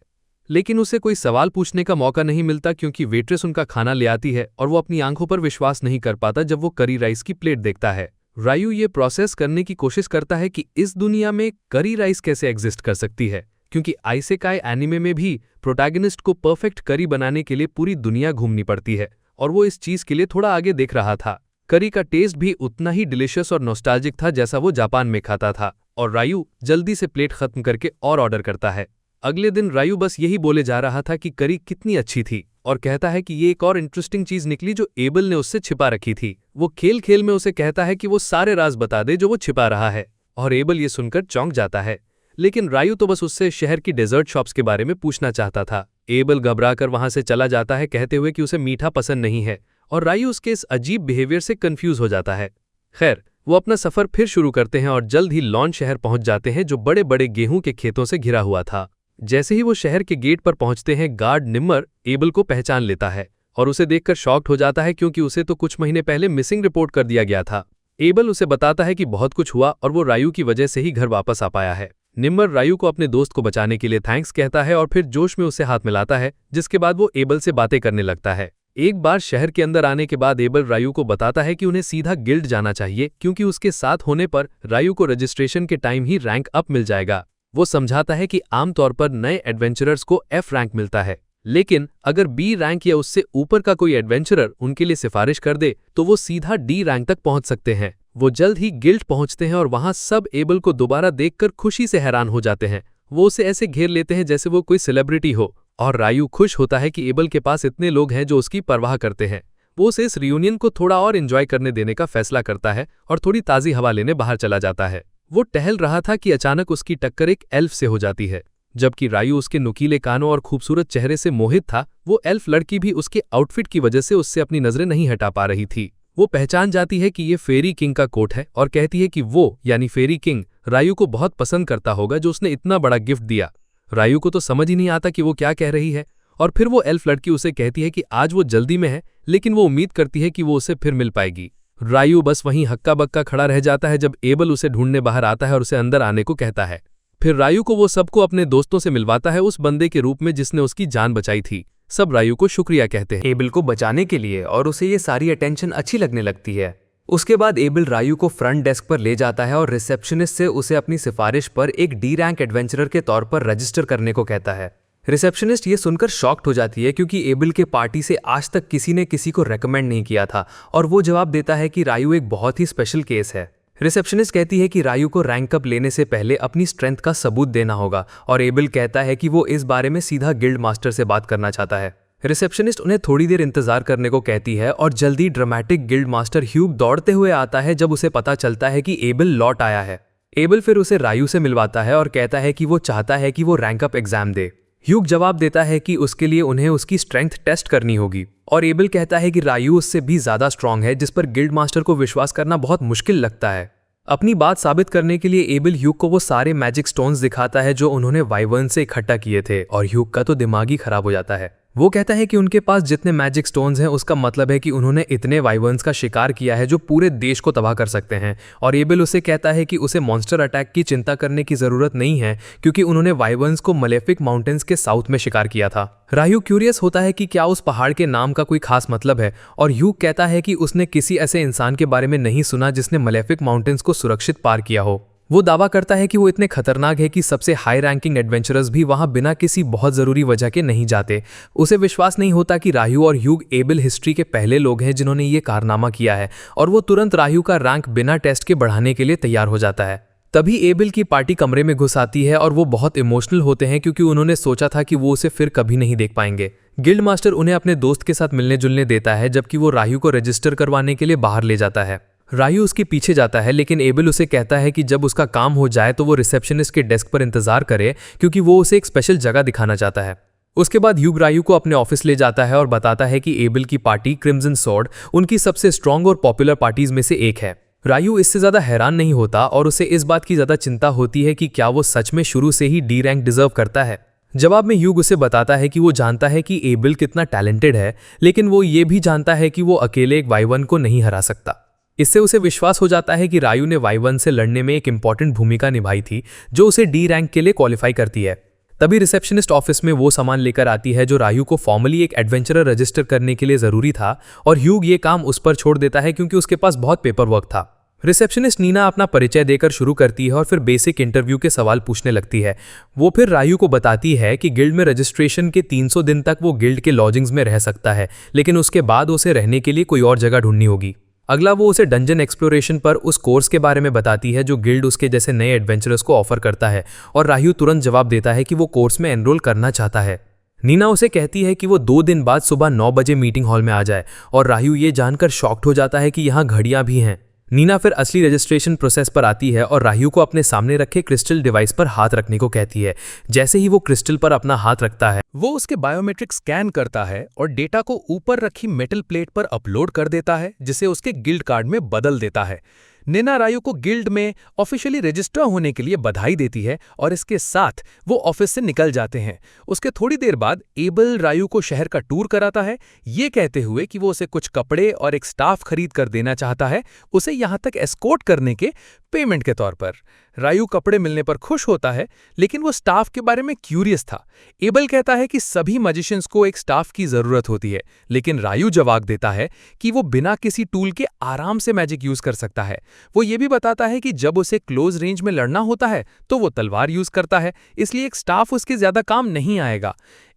लेकिन उसे कोई सवाल पूछने का मौका नहीं मिलता क्योंकि वेट्रेस उनका खाना ले आती है और वो अपनी आंखों पर विश्वास नहीं कर पाता जब वो करी राइस की प्लेट देखता है। रायू ये प्रोसेस करने की कोशिश करता है कि इस दुनिया में करी राइस कैसे एग्जिस्ट कर सकती है, क्योंकि आइसेकाई एनिमे में भी प्रोटैगनिस्ट को परफेक्ट करी बनाने के लिए पूरी दुनिया घूमनी पड़ती है और वो इस चीज के लिए थोड़ा आगे देख रहा था। करी का टेस्ट भी उतना ही डिलिशियस और नॉस्टैल्जिक था जैसा वो जापान में खाता था और रायू जल्दी से प्लेट खत्म करके और ऑर्डर करता है। अगले दिन रायू बस यही बोले जा रहा था कि करी कितनी अच्छी थी और कहता है कि ये एक और इंटरेस्टिंग चीज निकली जो एबल ने उससे छिपा रखी थी। वो खेल खेल में उसे कहता है कि वो सारे राज बता दे जो वो छिपा रहा है और एबल ये सुनकर चौंक जाता है। लेकिन रायू तो बस उससे शहर की डेजर्ट शॉप्स के बारे में पूछना चाहता था। एबल घबराकर वहां से चला जाता है कहते हुए कि उसे मीठा पसंद नहीं है और रायू उसके इस अजीब बिहेवियर से कंफ्यूज हो जाता है। खैर, वो अपना सफर फिर शुरू करते हैं और जल्द ही लॉन शहर पहुंच जाते हैं जो बड़े बड़े गेहूं के खेतों से घिरा हुआ था। जैसे ही वो शहर के गेट पर पहुंचते हैं, गार्ड निम्मर एबल को पहचान लेता है और उसे देखकर शॉक्ड हो जाता है क्योंकि उसे तो कुछ महीने पहले मिसिंग रिपोर्ट कर दिया गया था। एबल उसे बताता है कि बहुत कुछ हुआ और वो रायू की वजह से ही घर वापस आ पाया है। निम्मर रायू को अपने दोस्त को बचाने के लिए थैंक्स कहता है और फिर जोश में उसे हाथ मिलाता है, जिसके बाद वो एबल से बातें करने लगता है। एक बार शहर के अंदर आने के बाद एबल रायू को बताता है कि उन्हें सीधा गिल्ड जाना चाहिए क्योंकि उसके साथ होने पर रायू को रजिस्ट्रेशन के टाइम ही रैंक अप मिल जाएगा। वो समझाता है कि आमतौर पर नए एडवेंचरर्स को F रैंक मिलता है, लेकिन अगर B रैंक या उससे ऊपर का कोई एडवेंचरर उनके लिए सिफारिश कर दे तो वो सीधा D रैंक तक पहुंच सकते हैं। वो जल्द ही गिल्ड पहुंचते हैं और वहां सब एबल को दोबारा देखकर खुशी से हैरान हो जाते हैं। वो उसे ऐसे घेर लेते हैं जैसे वो कोई सेलिब्रिटी हो और रायू खुश होता है कि एबल के पास इतने लोग हैं जो उसकी परवाह करते हैं। वो उसे इस रियूनियन को थोड़ा और एंजॉय करने देने का फैसला करता है और थोड़ी ताज़ी हवा लेने बाहर चला जाता है। वो टहल रहा था कि अचानक उसकी टक्कर एक एल्फ से हो जाती है। जबकि रायू उसके नुकीले कानों और खूबसूरत चेहरे से मोहित था, वो एल्फ लड़की भी उसके आउटफिट की वजह से उससे अपनी नजरें नहीं हटा पा रही थी। वो पहचान जाती है कि ये फेरी किंग का कोट है और कहती है कि वो यानी फेरी किंग रायू को बहुत पसंद करता होगा जो उसने इतना बड़ा गिफ्ट दिया। रायू को तो समझ ही नहीं आता कि वो क्या कह रही है और फिर वो एल्फ लड़की उसे कहती है कि आज वो जल्दी में है, लेकिन वो उम्मीद करती है कि वो उसे फिर मिल पाएगी। रायू बस वहीं हक्का बक्का खड़ा रह जाता है जब एबल उसे ढूंढने बाहर आता है और उसे अंदर आने को कहता है। फिर रायू को वो सबको अपने दोस्तों से मिलवाता है उस बंदे के रूप में जिसने उसकी जान बचाई थी। सब रायू को शुक्रिया कहते हैं
एबल को बचाने के लिए और उसे ये सारी अटेंशन अच्छी लगने लगती है। उसके बाद एबल रायू को फ्रंट डेस्क पर ले जाता है और रिसेप्शनिस्ट से उसे अपनी सिफारिश पर एक D रैंक एडवेंचरर के तौर पर रजिस्टर करने को कहता है। रिसेप्शनिस्ट ये सुनकर शॉक्ड हो जाती है क्योंकि एबल के पार्टी से आज तक किसी ने किसी को रेकमेंड नहीं किया था और वो जवाब देता है कि रायू एक बहुत ही स्पेशल केस है। रिसेप्शनिस्ट कहती है कि रायू को रैंक अप लेने से पहले अपनी स्ट्रेंथ का सबूत देना होगा और एबल कहता है कि वो इस बारे में सीधा गिल्ड मास्टर से बात करना चाहता है। रिसेप्शनिस्ट उन्हें थोड़ी देर इंतजार करने को कहती है और जल्दी ड्रामेटिक गिल्ड मास्टर ह्यूब दौड़ते हुए आता है जब उसे पता चलता है कि एबल लौट आया है। एबल फिर उसे रायू से मिलवाता है और कहता है कि वो चाहता है कि वो रैंक अप एग्जाम दे। ह्यूग जवाब देता है कि उसके लिए उन्हें उसकी स्ट्रेंथ टेस्ट करनी होगी और एबल कहता है कि रायू उससे भी ज़्यादा स्ट्रांग है, जिस पर गिल्ड मास्टर को विश्वास करना बहुत मुश्किल लगता है। अपनी बात साबित करने के लिए एबल ह्यूग को वो सारे मैजिक स्टोन्स दिखाता है जो उन्होंने वाइवर्न से इकट्ठा किए थे और ह्यूग का तो दिमाग ही खराब हो जाता है। वो कहता है कि उनके पास जितने मैजिक स्टोन्स हैं उसका मतलब है कि उन्होंने इतने वाइवर्न्स का शिकार किया है जो पूरे देश को तबाह कर सकते हैं, और एबल उसे कहता है कि उसे मॉन्स्टर अटैक की चिंता करने की जरूरत नहीं है क्योंकि उन्होंने वाइवर्न्स को मलेफिक माउंटेन्स के साउथ में शिकार किया था। रायू क्यूरियस होता है कि क्या उस पहाड़ के नाम का कोई खास मतलब है, और ह्यूग कहता है कि उसने किसी ऐसे इंसान के बारे में नहीं सुना जिसने मलेफिक माउंटेन्स को सुरक्षित पार किया हो। वो दावा करता है कि वो इतने खतरनाक है कि सबसे हाई रैंकिंग एडवेंचरर्स भी वहां बिना किसी बहुत जरूरी वजह के नहीं जाते। उसे विश्वास नहीं होता कि रायू और ह्यूग एबल हिस्ट्री के पहले लोग हैं जिन्होंने ये कारनामा किया है, और वो तुरंत रायू का रैंक बिना टेस्ट के बढ़ाने के लिए तैयार हो जाता है। तभी एबल की पार्टी कमरे में घुस आती है और वो बहुत इमोशनल होते हैं क्योंकि उन्होंने सोचा था कि वो उसे फिर कभी नहीं देख पाएंगे। गिल्ड मास्टर उन्हें अपने दोस्त के साथ मिलने जुलने देता है जबकि वो रायू को रजिस्टर करवाने के लिए बाहर ले जाता है। रायू उसके पीछे जाता है लेकिन एबल उसे कहता है कि जब उसका काम हो जाए तो वो रिसेप्शनिस्ट के डेस्क पर इंतजार करे क्योंकि वो उसे एक स्पेशल जगह दिखाना चाहता है। उसके बाद ह्यूग रायू को अपने ऑफिस ले जाता है और बताता है कि एबल की पार्टी क्रिम्सन सॉर्ड उनकी सबसे स्ट्रांग और पॉपुलर पार्टीज में से एक है। रायू इससे ज्यादा हैरान नहीं होता और उसे इस बात की ज्यादा चिंता होती है कि क्या वो सच में शुरू से ही डी रैंक डिजर्व करता है। जवाब में ह्यूग उसे बताता है कि वो जानता है कि एबल कितना टैलेंटेड है, लेकिन वो ये भी जानता है कि वो अकेले एक वाइवर्न को नहीं हरा सकता। इससे उसे विश्वास हो जाता है कि रायू ने वाइवर्न से लड़ने में एक इंपॉर्टेंट भूमिका निभाई थी जो उसे डी रैंक के लिए क्वालिफाई करती है। तभी रिसेप्शनिस्ट ऑफिस में वो सामान लेकर आती है जो रायू को फॉर्मली एक एडवेंचरर रजिस्टर करने के लिए जरूरी था, और ह्यूग ये काम उस पर छोड़ देता है क्योंकि उसके पास बहुत पेपर वर्क था। रिसेप्शनिस्ट नीना अपना परिचय देकर शुरू करती है और फिर बेसिक इंटरव्यू के सवाल पूछने लगती है। वो फिर रायू को बताती है कि गिल्ड में रजिस्ट्रेशन के 300 दिन तक वो गिल्ड के लॉजिंग्स में रह सकता है, लेकिन उसके बाद उसे रहने के लिए कोई और जगह ढूंढनी होगी। अगला वो उसे डंजन एक्सप्लोरेशन पर उस कोर्स के बारे में बताती है जो गिल्ड उसके जैसे नए एडवेंचरर्स को ऑफर करता है, और रायू तुरंत जवाब देता है कि वो कोर्स में एनरोल करना चाहता है। नीना उसे कहती है कि वो 2 दिन बाद सुबह 9 बजे मीटिंग हॉल में आ जाए, और रायू ये जानकर शॉक्ड हो जाता है कि यहाँ घड़ियां भी हैं। नीना फिर असली रजिस्ट्रेशन प्रोसेस पर आती है और रायू को अपने सामने रखे क्रिस्टल डिवाइस पर हाथ रखने को कहती है। जैसे ही वो क्रिस्टल पर अपना हाथ रखता है,
वो उसके बायोमेट्रिक स्कैन करता है और डेटा को ऊपर रखी मेटल प्लेट पर अपलोड कर देता है, जिसे उसके गिल्ड कार्ड में बदल देता है। नीना रायू को गिल्ड में ऑफिशियली रजिस्टर होने के लिए बधाई देती है और इसके साथ वो ऑफिस से निकल जाते हैं। उसके थोड़ी देर बाद एबल रायू को शहर का टूर कराता है, ये कहते हुए कि वो उसे कुछ कपड़े और एक स्टाफ खरीद कर देना चाहता है, उसे यहाँ तक एस्कॉर्ट करने के पेमेंट के तौर पर। रायू कपड़े मिलने पर खुश होता है, लेकिन वो स्टाफ के बारे में क्यूरियस था। एबल कहता है कि सभी मैजिशियंस को एक स्टाफ की जरूरत होती है, लेकिन रायू जवाब देता है कि वो बिना किसी टूल के आराम से मैजिक यूज कर सकता है। वो ये भी बताता है कि जब उसे क्लोज रेंज में लड़ना होता है तो वो तलवार यूज करता है, इसलिए एक स्टाफ उसके ज्यादा काम नहीं आएगा।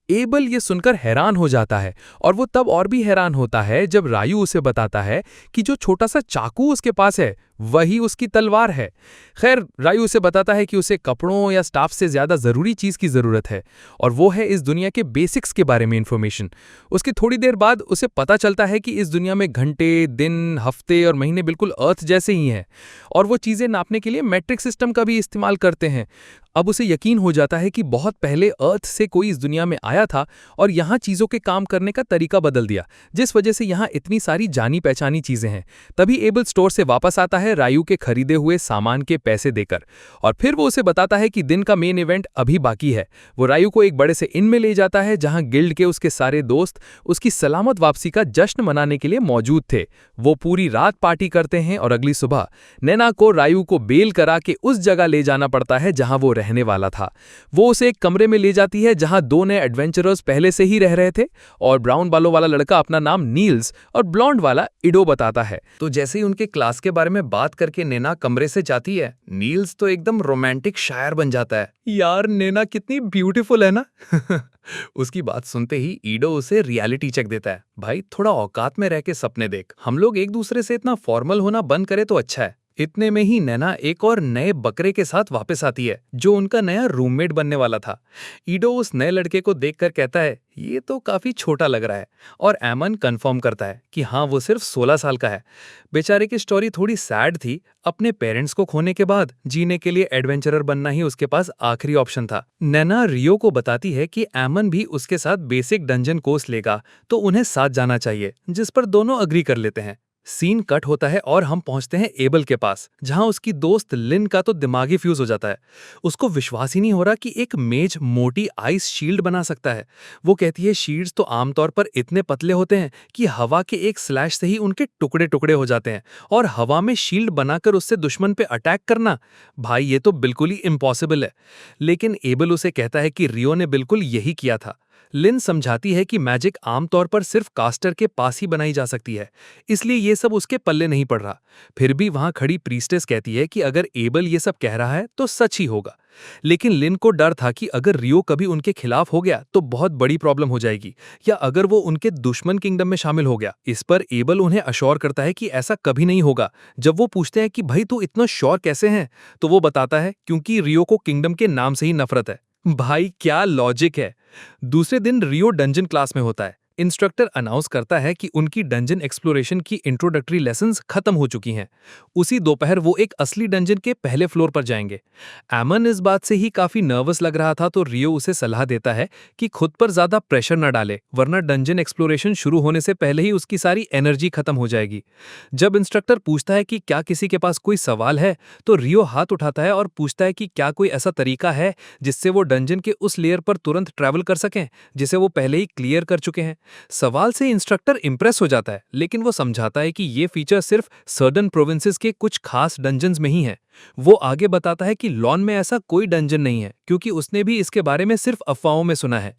एबल ये सुनकर हैरान हो जाता है, और वो तब और भी हैरान होता है जब रायू उसे बताता है कि जो छोटा सा चाकू उसके पास है वही उसकी तलवार है। खैर, रायू उसे बताता है कि उसे कपड़ों या स्टाफ से ज्यादा जरूरी चीज की जरूरत है, और वो है इस दुनिया के बेसिक्स के बारे में इंफॉर्मेशन। उसकी थोड़ी देर बाद उसे पता चलता है कि इस दुनिया में घंटे, दिन, हफ्ते और महीने बिल्कुल अर्थ जैसे ही हैं, और वो चीजें नापने के लिए मैट्रिक सिस्टम का भी इस्तेमाल करते हैं। अब उसे यकीन हो जाता है कि बहुत पहले अर्थ से कोई इस दुनिया में आया था और यहाँ चीजों के काम करने का तरीका बदल दिया, जिस वजह से यहाँ इतनी सारी जानी पहचानी चीजें हैं। तभी एबल स्टोर से वापस आता है रायू के खरीदे हुए सामान के पैसे देकर, और फिर वो उसे बताता है कि दिन का मेन इवेंट अभी बाकी है। वो रायू को एक बड़े से इन में ले जाता है जहां गिल्ड के उसके सारे दोस्त उसकी सलामत वापसी का जश्न मनाने के लिए मौजूद थे। वो पूरी रात पार्टी करते हैं और अगली सुबह नैना को रायू को बेल करा के उस जगह ले जाना पड़ता है जहां वो रहने वाला था। वो उसे एक कमरे में ले जाती है जहां 2 नए एडवेंचरर्स पहले से ही रह रहे थे, और ब्राउन बालों वाला लड़का अपना नाम नील्स और ब्लॉन्ड वाला इडो बताता है। तो जैसे ही उनके क्लास के बारे में बात करके नैना कमरे से जाती है, नील्स तो एकदम रोमांटिक शायर बन जाता है। यार, नैना कितनी ब्यूटीफुल है ना। उसकी बात सुनते ही ईडो उसे रियलिटी चेक देता है। भाई, थोड़ा औकात में रह के सपने देख। हम लोग एक दूसरे से इतना फॉर्मल होना बंद करे तो अच्छा है।
इतने में ही नैना एक और नए बकरे के साथ वापस आती है जो उनका नया रूममेट बनने वाला था। ईडो उस नए लड़के को देखकर कहता है ये तो काफी छोटा लग रहा है, और एमन कंफर्म करता है कि हाँ वो सिर्फ 16 साल का है। बेचारे की स्टोरी थोड़ी सैड थी। अपने पेरेंट्स को खोने के बाद जीने के लिए एडवेंचरर बनना ही उसके पास आखिरी ऑप्शन था। नैना रियो को बताती है कि एमन भी उसके साथ बेसिक डंजन कोर्स लेगा तो उन्हें साथ जाना चाहिए, जिस पर दोनों अग्री कर लेते हैं। सीन कट होता है और हम पहुंचते हैं एबल के पास, जहां उसकी दोस्त लिन का तो दिमागी फ्यूज हो जाता है। उसको विश्वास ही नहीं हो रहा कि एक मेज मोटी आइस शील्ड बना सकता है। वो कहती है शील्ड्स तो आमतौर पर इतने पतले होते हैं कि हवा के एक स्लैश से ही उनके टुकड़े टुकड़े हो जाते हैं, और हवा में शील्ड बनाकर उससे दुश्मन पे अटैक करना, भाई ये तो बिल्कुल ही इम्पॉसिबल है। लेकिन एबल उसे कहता है कि रियो ने बिल्कुल यही किया था। लिन समझाती है कि मैजिक आमतौर पर सिर्फ कास्टर के पास ही बनाई जा सकती है, इसलिए ये सब उसके पल्ले नहीं पड़ रहा। फिर भी वहां खड़ी प्रीस्टेस कहती है कि अगर एबल ये सब कह रहा है तो सच ही होगा। लेकिन लिन को डर था कि अगर रियो कभी उनके खिलाफ हो गया तो बहुत बड़ी प्रॉब्लम हो जाएगी, या अगर वो उनके दुश्मन किंगडम में शामिल हो गया। इस पर एबल उन्हें अश्योर करता है कि ऐसा कभी नहीं होगा। जब वो पूछते हैं कि भाई तू इतना श्योर कैसे हैं, तो वो बताता है क्योंकि रियो को किंगडम के नाम से ही नफरत है। भाई क्या लॉजिक है। दूसरे दिन रियो डंजन क्लास में होता है। इंस्ट्रक्टर अनाउंस करता है कि उनकी डंजन एक्सप्लोरेशन की इंट्रोडक्टरी लेसन्स खत्म हो चुकी हैं। उसी दोपहर वो एक असली डंजन के पहले फ्लोर पर जाएंगे। एमन इस बात से ही काफी नर्वस लग रहा था, तो रियो उसे सलाह देता है कि खुद पर ज्यादा प्रेशर न डाले, वरना डंजन एक्सप्लोरेशन शुरू होने से पहले ही उसकी सारी एनर्जी खत्म हो जाएगी। जब इंस्ट्रक्टर पूछता है कि क्या किसी के पास कोई सवाल है, तो रियो हाथ उठाता है और पूछता है कि क्या कोई ऐसा तरीका है जिससे वो डंजन के उस लेयर पर तुरंत ट्रैवल कर सकें जिसे वो पहले ही क्लियर कर चुके हैं। सवाल से इंस्ट्रक्टर इंप्रेस हो जाता है, लेकिन वो समझाता है कि ये फीचर सिर्फ सर्टन प्रोविंसेस के कुछ खास डंजन्स में ही है। वो आगे बताता है कि लॉन में ऐसा कोई डंजन नहीं है, क्योंकि उसने भी इसके बारे में सिर्फ अफवाहों में सुना है।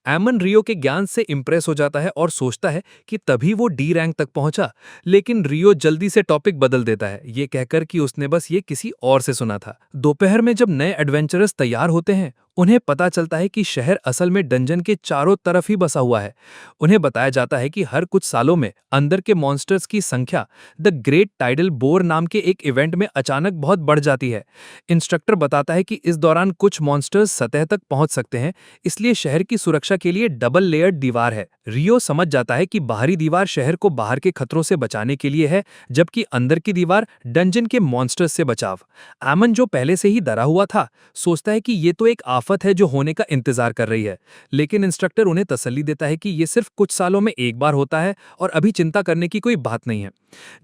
एमन रियो के ज्ञान से इंप्रेस हो जाता है और सोचता है कि तभी वो डी रैंक तक पहुंचा, लेकिन रियो जल्दी से टॉपिक बदल देता है, ये कहकर कि उसने बस ये किसी और से सुना था। दोपहर में जब नए एडवेंचरर्स तैयार होते हैं, उन्हें पता चलता है कि शहर असल में डंजन के चारों तरफ ही बसा हुआ है। उन्हें बताया जाता है कि हर कुछ सालों में अंदर के मॉन्स्टर्स की संख्या द ग्रेट टाइडल बोर नाम के एक इवेंट में अचानक बहुत बढ़ जाती है। इंस्ट्रक्टर बताता है कि इस दौरान कुछ मॉन्स्टर्स सतह तक पहुंच सकते हैं, इसलिए शहर की सुरक्षा के लिए डबल लेयर्ड दीवार है। रियो समझ जाता है कि बाहरी दीवार शहर को बाहर के खतरों से बचाने के लिए है, जबकि अंदर की दीवार डंजन के मॉन्स्टर्स से बचाव। एमन जो पहले से ही डरा हुआ था, सोचता है कि ये तो एक आफत है जो होने का इंतजार कर रही है, लेकिन इंस्ट्रक्टर उन्हें तसल्ली देता है कि ये सिर्फ कुछ सालों में एक बार होता है और अभी चिंता करने की कोई बात नहीं है।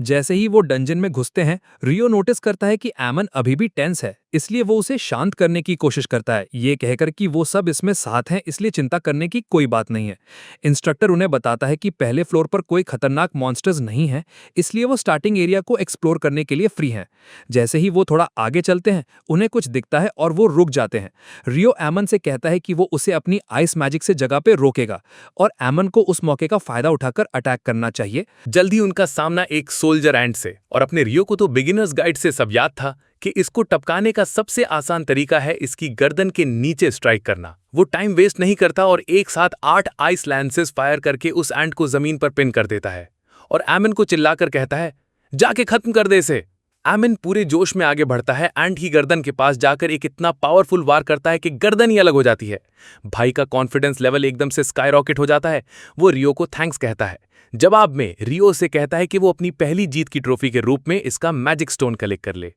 जैसे ही वो डंजन में घुसते हैं, रियो नोटिस करता है कि एमन अभी भी टेंस है, इसलिए वो उसे शांत करने की कोशिश करता है, ये कहकर कि वो सब इसमें साथ हैं, इसलिए चिंता करने की कोई बात नहीं है। इंस्ट्रक्टर उन्हें बताता है कि पहले फ्लोर पर कोई खतरनाक मॉन्स्टर्स नहीं है, इसलिए वो स्टार्टिंग एरिया को एक्सप्लोर करने के लिए फ्री हैं। जैसे ही वो थोड़ा आगे चलते हैं, उन्हें कुछ दिखता है और वो रुक जाते हैं। रियो एमन से कहता है कि वो उसे अपनी आइस मैजिक से जगह पे रोकेगा और एमन को उस मौके का फायदा उठाकर अटैक करना चाहिए।
जल्दी उनका सामना एक सोल्जर एंट से, और अपने रियो को तो बिगिनर्स गाइड से सब याद था कि इसको टपकाने का सबसे आसान तरीका है इसकी गर्दन के नीचे स्ट्राइक करना। वो टाइम वेस्ट नहीं करता और एक साथ 8 आइस लैंसेस फायर करके उस एंट को जमीन पर पिन कर देता है और एमन को चिल्लाकर कहता है जाके खत्म कर दे इसे। एमन पूरे जोश में आगे बढ़ता है, एंट की गर्दन के पास जाकर एक इतना पावरफुल वार करता है कि गर्दन ही अलग हो जाती है। भाई का कॉन्फिडेंस लेवल एकदम से स्काई रॉकेट हो जाता है। वो रियो को थैंक्स कहता है। जवाब में रियो से कहता है कि वो अपनी पहली जीत की ट्रॉफी के रूप में इसका मैजिक स्टोन कलेक्ट कर ले।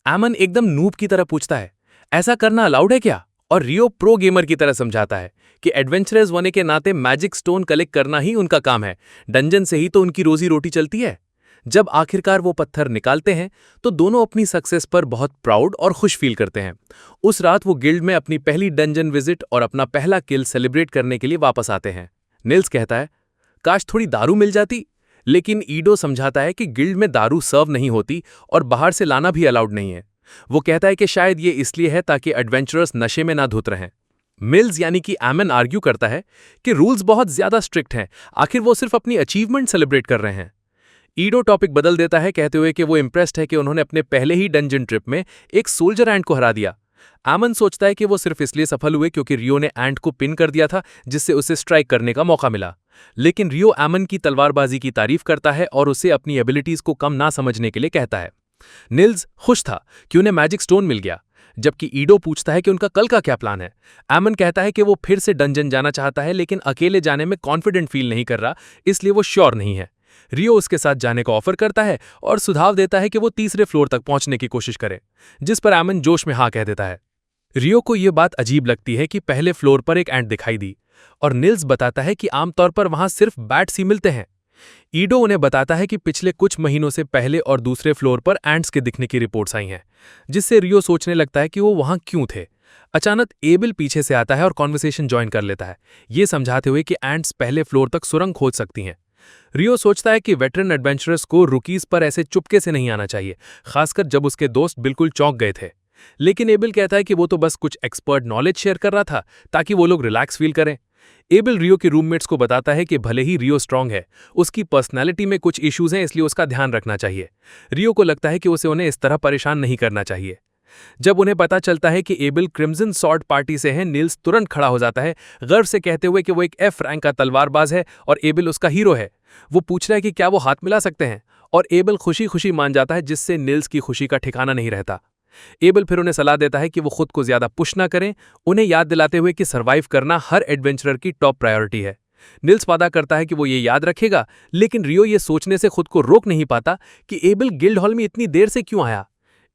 एमन एकदम नूब की तरह पूछता है ऐसा करना अलाउड है क्या, और रियो प्रो गेमर की तरह समझाता है कि एडवेंचरर्स होने के नाते मैजिक स्टोन कलेक्ट करना ही उनका काम है, डंजन से ही तो उनकी रोजी रोटी चलती है। जब आखिरकार वो पत्थर निकालते हैं तो दोनों अपनी सक्सेस पर बहुत प्राउड और खुश फील करते हैं। उस रात वो गिल्ड में अपनी पहली डंजन विजिट और अपना पहला किल सेलिब्रेट करने के लिए वापस आते हैं। निल्स कहता है काश थोड़ी दारू मिल जाती, लेकिन ईडो समझाता है कि गिल्ड में दारू सर्व नहीं होती और बाहर से लाना भी अलाउड नहीं है। वो कहता है कि शायद ये इसलिए है ताकि एडवेंचरर्स नशे में ना धुत रहें। मिल्स यानी कि एमन आर्ग्यू करता है कि रूल्स बहुत ज्यादा स्ट्रिक्ट हैं, आखिर वो सिर्फ अपनी अचीवमेंट सेलिब्रेट कर रहे हैं। ईडो टॉपिक बदल देता है, कहते हुए कि वो इंप्रेस्ड है कि उन्होंने अपने पहले ही डंजन ट्रिप में एक सोल्जर एंट को हरा दिया। एमन सोचता है कि वो सिर्फ इसलिए सफल हुए क्योंकि रियो ने एंट को पिन कर दिया था, जिससे उसे स्ट्राइक करने का मौका मिला। लेकिन रियो एमन की तलवारबाजी की तारीफ करता है और उसे अपनी एबिलिटीज को कम ना समझने के लिए कहता है। निल्स खुश था कि उन्हें मैजिक स्टोन मिल गया, जबकि ईडो पूछता है कि उनका कल का क्या प्लान है। एमन कहता है कि वो फिर से डंजन जाना चाहता है, लेकिन अकेले जाने में कॉन्फिडेंट फील नहीं कर रहा, इसलिए वो श्योर नहीं है। रियो उसके साथ जाने का ऑफर करता है और सुझाव देता है कि वो तीसरे फ्लोर तक पहुंचने की कोशिश करे, जिस पर एमन जोश में हाँ कह देता है। रियो को यह बात अजीब लगती है कि पहले फ्लोर पर एक एंट दिखाई दी, और निल्स बताता है कि आमतौर पर वहां सिर्फ बैट्स ही मिलते हैं। ईडो उन्हें बताता है कि पिछले कुछ महीनों से पहले और दूसरे फ्लोर पर एंट्स के दिखने की रिपोर्ट्स आई हैं, जिससे रियो सोचने लगता है कि वो वहां क्यों थे। अचानक एबल पीछे से आता है और कॉन्वर्सेशन ज्वाइन कर लेता है, ये समझाते हुए कि एंट्स पहले फ्लोर तक सुरंग खोद सकती हैं। रियो सोचता है कि वेटरन एडवेंचरर्स को रुकीज पर ऐसे चुपके से नहीं आना चाहिए, खासकर जब उसके दोस्त बिल्कुल चौंक गए थे। लेकिन एबल कहता है कि वो तो बस कुछ एक्सपर्ट नॉलेज शेयर कर रहा था ताकि वो लोग रिलैक्स फील करें। एबल रियो के रूममेट्स को बताता है कि भले ही रियो स्ट्रांग है, उसकी पर्सनैलिटी में कुछ इश्यूज हैं, इसलिए उसका ध्यान रखना चाहिए। रियो को लगता है कि उसे उन्हें इस तरह परेशान नहीं करना चाहिए। जब उन्हें पता चलता है कि एबल क्रिम्सन सॉर्ड पार्टी से है, निल्स तुरंत खड़ा हो जाता है, गर्व से कहते हुए कि वो एक एफ रैंक का तलवारबाज है और एबल उसका हीरो है। वो पूछ रहा है कि क्या वो हाथ मिला सकते हैं, और एबल खुशी खुशी मान जाता है, जिससे निल्स की खुशी का ठिकाना नहीं रहता। एबल फिर उन्हें सलाह देता है कि वो खुद को ज्यादा पुश ना करें, उन्हें याद दिलाते हुए कि सर्वाइव करना हर एडवेंचरर की टॉप प्रायोरिटी है। निल्स वादा करता है कि वो ये याद रखेगा, लेकिन रियो ये सोचने से खुद को रोक नहीं पाता कि एबल गिल्ड हॉल में इतनी देर से क्यों आया।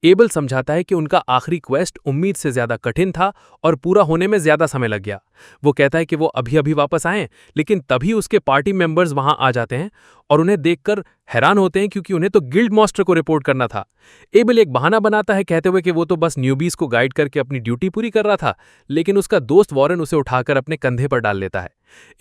एबल समझाता है कि उनका आखिरी क्वेस्ट उम्मीद से ज्यादा कठिन था और पूरा होने में ज्यादा समय लग गया। वो कहता है कि वो अभी अभी वापस आए, लेकिन तभी उसके पार्टी मेंबर्स वहां आ जाते हैं और उन्हें देखकर हैरान होते हैं, क्योंकि उन्हें तो गिल्ड मास्टर को रिपोर्ट करना था। एबल एक बहाना बनाता है, कहते हुए कि वो तो बस न्यूबीज को गाइड करके अपनी ड्यूटी पूरी कर रहा था, लेकिन उसका दोस्त वॉरेन उसे उठाकर अपने कंधे पर डाल लेता है।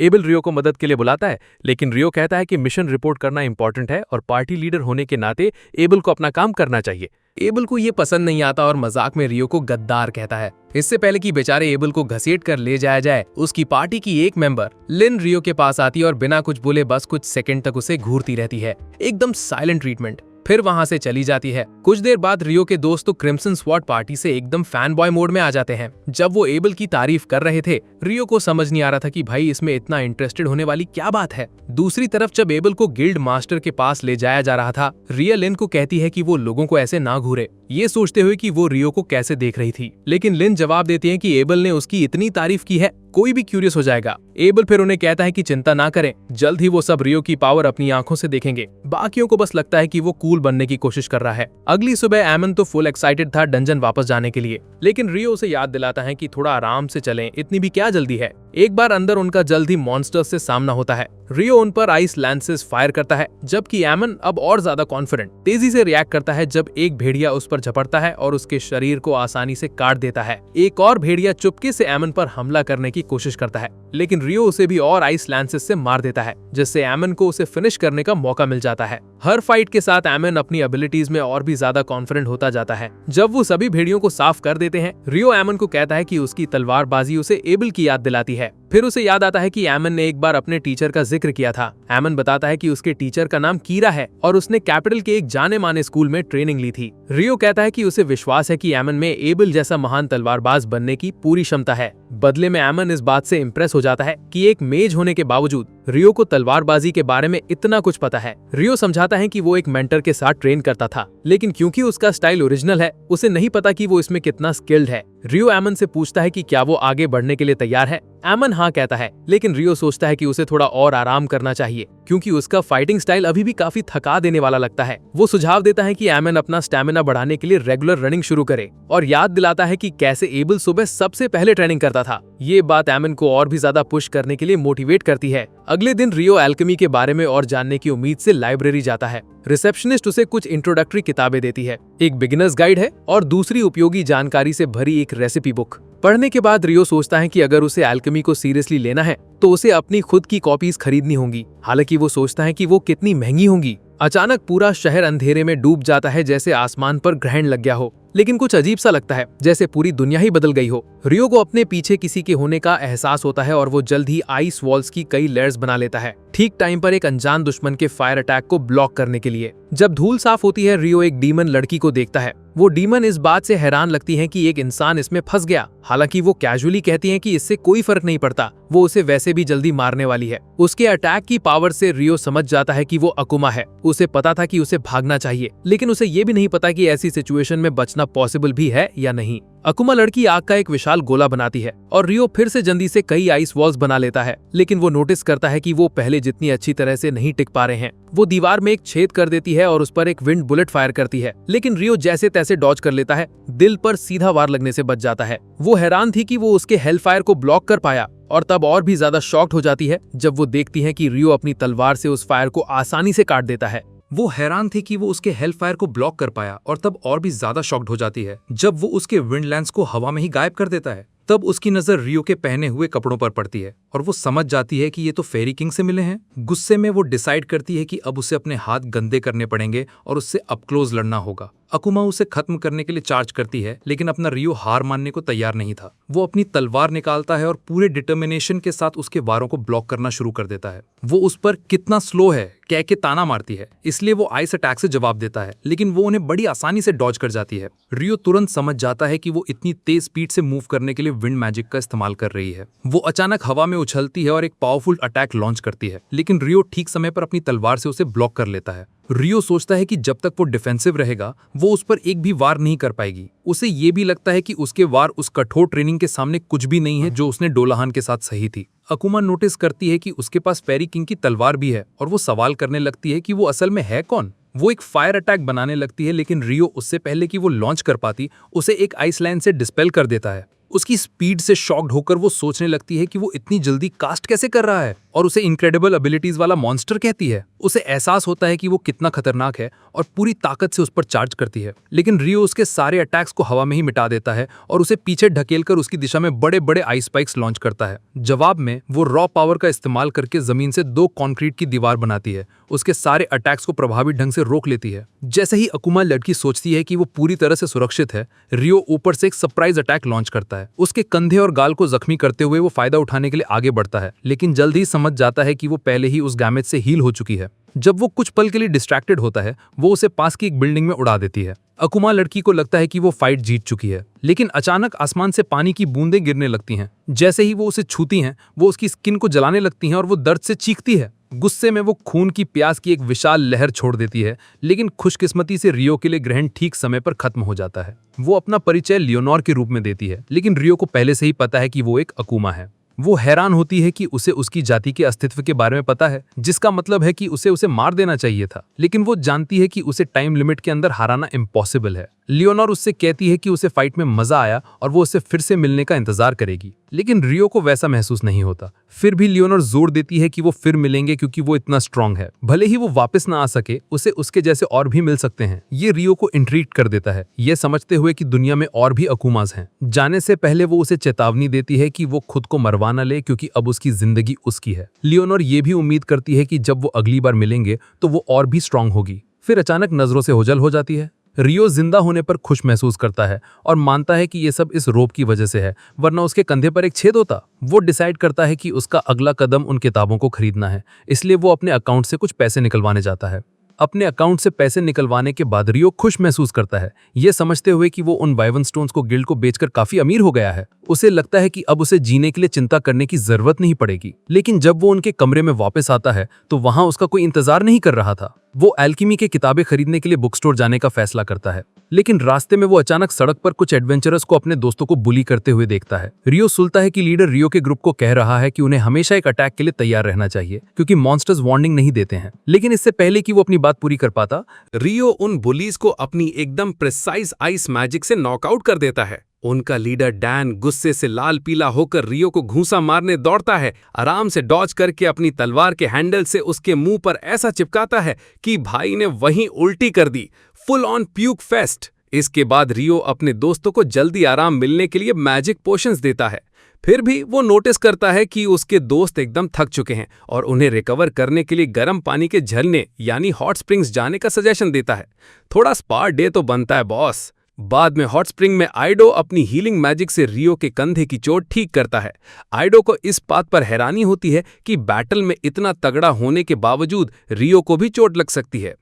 एबल रियो को मदद के लिए बुलाता है, लेकिन रियो कहता है कि मिशन रिपोर्ट करना इंपॉर्टेंट है और पार्टी लीडर होने के नाते एबल को अपना काम करना चाहिए।
एबल को ये पसंद नहीं आता और मजाक में रियो को गद्दार कहता है। इससे पहले कि बेचारे एबल को घसीट कर ले जाया जाए, उसकी पार्टी की एक मेंबर लिन रियो के पास आती है और बिना कुछ बोले बस कुछ सेकंड तक उसे घूरती रहती है, एकदम साइलेंट ट्रीटमेंट। फिर वहां से चली जाती है। कुछ देर बाद रियो के दोस्त तो क्रिम्सन स्वॉर्ड पार्टी से एकदम फैन बॉय मोड में आ जाते हैं। जब वो एबल की तारीफ कर रहे थे, रियो को समझ नहीं आ रहा था कि भाई इसमें इतना इंटरेस्टेड होने वाली क्या बात है। दूसरी तरफ जब एबल को गिल्ड मास्टर के पास ले जाया जा रहा था, रिया लिन को कहती है कि वो लोगों को ऐसे ना घूरे, ये सोचते हुए कि वो रियो को कैसे देख रही थी। लेकिन लिन जवाब देती है कि एबल ने उसकी इतनी तारीफ की है, कोई भी क्यूरियस हो जाएगा। एबल फिर उन्हें कहता है कि चिंता ना करें, जल्द ही वो सब रियो की पावर अपनी आंखों से देखेंगे। बाकियों को बस लगता है कि वो कूल बनने की कोशिश कर रहा है। अगली सुबह एमन तो फुल एक्साइटेड था डंजन वापस जाने के लिए, लेकिन रियो उसे याद दिलाता है कि थोड़ा आराम से चलें, इतनी भी क्या जल्दी है। एक बार अंदर उनका जल्द ही मॉन्स्टर्स से सामना होता है। रियो उन पर आइस लैंसेस फायर करता है, जबकि एमन अब और ज्यादा कॉन्फिडेंट तेजी से रिएक्ट करता है जब एक भेड़िया उस पर झपटता है और उसके शरीर को आसानी से काट देता है। एक और भेड़िया चुपके से एमन पर हमला करने की कोशिश करता है, लेकिन रियो उसे भी और आइस लैंसेस से मार देता है, जिससे एमन को उसे फिनिश करने का मौका मिल जाता है। हर फाइट के साथ एमन अपनी एबिलिटीज में और भी ज्यादा कॉन्फिडेंट होता जाता है। जब वो सभी भेड़ियों को साफ कर देते हैं, रियो एमन को कहता है कि उसकी तलवारबाजी उसे एबल की याद दिलाती है। फिर उसे याद आता है कि एमन ने एक बार अपने टीचर का जिक्र किया था। एमन बताता है कि उसके टीचर का नाम कीरा है और उसने कैपिटल के एक जाने माने स्कूल में ट्रेनिंग ली थी। रियो कहता है कि उसे विश्वास है कि एमन में एबल जैसा महान तलवारबाज बनने की पूरी क्षमता है। बदले में एमन इस बात से इम्प्रेस हो जाता है कि एक मेज होने के बावजूद रियो को तलवारबाजी के बारे में इतना कुछ पता है। रियो समझाता है कि वो एक मेंटर के साथ ट्रेन करता था, लेकिन क्योंकि उसका स्टाइल ओरिजिनल है, उसे नहीं पता कि वो इसमें कितना स्किल्ड है। रियो एमन से पूछता है कि क्या वो आगे बढ़ने के लिए तैयार है। एमन हाँ कहता है, लेकिन रियो सोचता है कि उसे थोड़ा और आराम करना चाहिए, क्योंकि उसका फाइटिंग स्टाइल अभी भी काफी थका देने वाला लगता है। वो सुझाव देता है कि एमन अपना स्टैमिना बढ़ाने के लिए रेगुलर रनिंग शुरू करे और याद दिलाता है कि कैसे एबल सुबह सबसे पहले ट्रेनिंग करता था। ये बात एमन को और भी ज्यादा पुश करने के लिए मोटिवेट करती है। अगले दिन रियो एल्केमी के बारे में और जानने की उम्मीद से लाइब्रेरी जाता है। रिसेप्शनिस्ट उसे कुछ इंट्रोडक्टरी किताबें देती है, एक बिगिनर्स गाइड है और दूसरी उपयोगी जानकारी से भरी एक रेसिपी बुक। पढ़ने के बाद रियो सोचता है कि अगर उसे एल्केमी को सीरियसली लेना है तो उसे अपनी खुद की कॉपीज खरीदनी होंगी। हालांकि वो सोचता है कि वो कितनी महंगी होंगी। अचानक पूरा शहर अंधेरे में डूब जाता है, जैसे आसमान पर ग्रहण लग गया हो, लेकिन कुछ अजीब सा लगता है, जैसे पूरी दुनिया ही बदल गई हो। रियो को अपने पीछे किसी के होने का एहसास होता है और वो जल्द ही आइस वॉल्स की कई लेयर्स बना लेता है, ठीक टाइम पर एक अनजान दुश्मन के फायर अटैक को ब्लॉक करने के लिए। जब धूल साफ होती है, रियो एक डीमन लड़की को देखता है। वो डीमन इस बात से हैरान लगती हैं कि एक इंसान इसमें फंस गया। हालांकि वो कैजुअली कहती हैं कि इससे कोई फर्क नहीं पड़ता, वो उसे वैसे भी जल्दी मारने वाली है। उसके अटैक की पावर से रियो समझ जाता है कि वो अकुमा है। उसे पता था कि उसे भागना चाहिए, लेकिन उसे ये भी नहीं पता कि ऐसी सिचुएशन में बचना पॉसिबल भी है या नहीं। अकुमा लड़की आग का एक विशाल गोला बनाती है और रियो फिर से जल्दी से कई आइस वॉल्स बना लेता है, लेकिन वो नोटिस करता है कि वो पहले जितनी अच्छी तरह से नहीं टिक पा रहे हैं। वो दीवार में एक छेद कर देती है और उस पर एक विंड बुलेट फायर करती है, लेकिन रियो जैसे तैसे डॉज कर लेता है। दिल पर सीधा वार लगने से बच जाता है। वो हैरान थी कि वो उसके हेलफायर को ब्लॉक कर पाया, और तब और भी ज्यादा शॉक्ड हो जाती है जब वो देखती है कि रियो अपनी तलवार से उस फायर को आसानी से काट देता है।
वो हैरान थी कि वो उसके हेलफायर को ब्लॉक कर पाया, और तब और भी ज्यादा शॉक्ड हो जाती है जब वो उसके विंड लैंस को हवा में ही गायब कर देता है। तब उसकी नजर रियो के पहने हुए कपड़ों पर पड़ती है और वो समझ जाती है कि ये तो फेरी किंग से मिले हैं। गुस्से में वो डिसाइड करती है कि अब उसे अपने हाथ गंदे करने पड़ेंगे और उससे अप क्लोज लड़ना होगा। अकुमा उसे खत्म करने के लिए चार्ज करती है, लेकिन अपना रियो हार मानने को तैयार नहीं था। वो अपनी तलवार निकालता है और पूरे डिटर्मिनेशन के साथ उसके वारों को ब्लॉक करना शुरू कर देता है। वो उस पर कितना स्लो है कह के ताना मारती है, इसलिए वो आइस अटैक से जवाब देता है, लेकिन वो उन्हें बड़ी आसानी से डॉज कर जाती है। रियो तुरंत समझ जाता है कि वो इतनी तेज स्पीड से मूव करने के लिए विंड मैजिक का इस्तेमाल कर रही है। वो अचानक हवा में उछलती है और एक पावरफुल अटैक लॉन्च करती है, लेकिन रियो ठीक समय पर अपनी तलवार से उसे ब्लॉक कर लेता है। रियो सोचता है कि जब तक वो डिफेंसिव रहेगा वो उस पर एक भी वार नहीं कर पाएगी। उसे ये भी लगता है कि उसके वार उस कठोर ट्रेनिंग के सामने कुछ भी नहीं है जो उसने डोलाहान के साथ सही थी। अकुमा नोटिस करती है कि उसके पास फेरी किंग की तलवार भी है और वो सवाल करने लगती है कि वो असल में है कौन। वो एक फायर अटैक बनाने लगती है, लेकिन रियो उससे पहले कि वो लॉन्च कर पाती उसे एक आइसलैंड से डिस्पेल कर देता है। उसकी स्पीड से शॉक्ड होकर वो सोचने लगती है कि वो इतनी जल्दी कास्ट कैसे कर रहा है, और उसे इनक्रेडिबल एबिलिटीज वाला मॉन्स्टर कहती है। उसे एहसास होता है कि वो कितना खतरनाक है और पूरी ताकत से उस पर चार्ज करती है, लेकिन रियो उसके सारे अटैक्स को हवा में ही मिटा देता है और उसे पीछे ढकेलकर उसकी दिशा में बड़े बड़े आइस स्पाइक्स लॉन्च करता है। जवाब में वो रॉ पावर का इस्तेमाल करके जमीन से 2 कंक्रीट की दीवार बनाती है, उसके सारे अटैक्स को प्रभावी ढंग से रोक लेती है। जैसे ही अकुमा लड़की सोचती है कि वो पूरी तरह से सुरक्षित है, रियो ऊपर से एक सरप्राइज अटैक लॉन्च करता है। उसके कंधे और गाल को जख्मी करते हुए वो फायदा उठाने के लिए आगे बढ़ता है, लेकिन जल्द ही समझ जाता है कि वो पहले ही उस डैमेज से हील हो चुकी है। जब वो कुछ पल के लिए डिस्ट्रैक्टेड होता है, वो उसे पास की एक बिल्डिंग में उड़ा देती है। अकुमा लड़की को लगता है कि वो फाइट जीत चुकी है, लेकिन अचानक आसमान से पानी की बूंदें गिरने लगती हैं। जैसे ही वो उसे छूती हैं, वो उसकी स्किन को जलाने लगती हैं और वो दर्द से चीखती है। गुस्से में वो खून की प्यास की एक विशाल लहर छोड़ देती है, लेकिन खुशकिस्मती से रियो के लिए ग्रहण ठीक समय पर खत्म हो जाता है। वो अपना परिचय लियोनोर के रूप में देती है, लेकिन रियो को पहले से ही पता है कि वो एक अकुमा है। वो हैरान होती है कि उसे उसकी जाति के अस्तित्व के बारे में पता है, जिसका मतलब है कि उसे मार देना चाहिए था, लेकिन वो जानती है कि उसे टाइम लिमिट के अंदर हराना इम्पॉसिबल है। लियोनोर उससे कहती है कि उसे फाइट में मजा आया और वो उससे फिर से मिलने का इंतजार करेगी, लेकिन रियो को वैसा महसूस नहीं होता। फिर भी लियोनोर जोर देती है कि वो फिर मिलेंगे क्योंकि वो इतना स्ट्रांग है। भले ही वो वापस ना आ सके, उसे उसके जैसे और भी मिल सकते हैं। ये रियो को इंट्रीट कर देता है, ये समझते हुए कि दुनिया में और भी अकुमास हैं। जाने से पहले वो उसे चेतावनी देती है कि वो खुद को मरवा न ले, क्योंकि अब उसकी जिंदगी उसकी है। लियोनोर ये भी उम्मीद करती है कि जब वो अगली बार मिलेंगे तो वो और भी स्ट्रांग होगी। फिर अचानक नजरों से ओझल हो जाती है। रियो जिंदा होने पर खुश महसूस करता है और मानता है कि ये सब इस रोप की वजह से है, वरना उसके कंधे पर एक छेद होता। वो डिसाइड करता है कि उसका अगला कदम उन किताबों को खरीदना है, इसलिए वो अपने अकाउंट से कुछ पैसे निकलवाने जाता है। अपने अकाउंट से पैसे निकलवाने के बाद रियो खुश महसूस करता है, ये समझते हुए कि वो उन वाइवन स्टोन्स को गिल्ड को बेचकर काफी अमीर हो गया है। उसे लगता है कि अब उसे जीने के लिए चिंता करने की जरूरत नहीं पड़ेगी। लेकिन जब वो उनके कमरे में वापस आता है तो वहां उसका कोई इंतजार नहीं कर रहा था। वो एल्केमी की किताबें खरीदने के लिए बुक स्टोर जाने का फैसला करता है, लेकिन रास्ते में वो अचानक सड़क पर कुछ एडवेंचरर्स को अपने दोस्तों को बुली करते हुए देखता है। रियो सुनता है कि लीडर रियो के ग्रुप को कह रहा है कि उन्हें हमेशा एक अटैक के लिए तैयार रहना चाहिए, क्योंकि मॉन्स्टर्स वार्निंग नहीं देते हैं। लेकिन इससे पहले कि वो अपनी बात पूरी कर पाता,
रियो उन बुलीज को अपनी एकदम प्रिसाइज आइस मैजिक से नॉकआउट कर देता है। उनका लीडर डैन गुस्से से लाल पीला होकर रियो को घूंसा मारने दौड़ता है। आराम से डॉज करके अपनी तलवार के हैंडल से उसके मुंह पर ऐसा चिपकाता है कि भाई ने वहीं उल्टी कर दी। Full on puke fest. इसके बाद रियो अपने दोस्तों को जल्दी आराम मिलने के लिए मैजिक पोशंस देता है। फिर भी वो नोटिस करता है कि उसके दोस्त एकदम थक चुके हैं और उन्हें रिकवर करने के लिए गर्म पानी के झरने यानी हॉट स्प्रिंग्स जाने का सजेशन देता है। थोड़ा स्पा डे तो बनता है बॉस। बाद में हॉट स्प्रिंग में आइडो अपनी हीलिंग मैजिक से रियो के कंधे की चोट ठीक करता है। आइडो को इस बात पर हैरानी होती है कि बैटल में इतना तगड़ा होने के बावजूद रियो को भी चोट लग सकती है।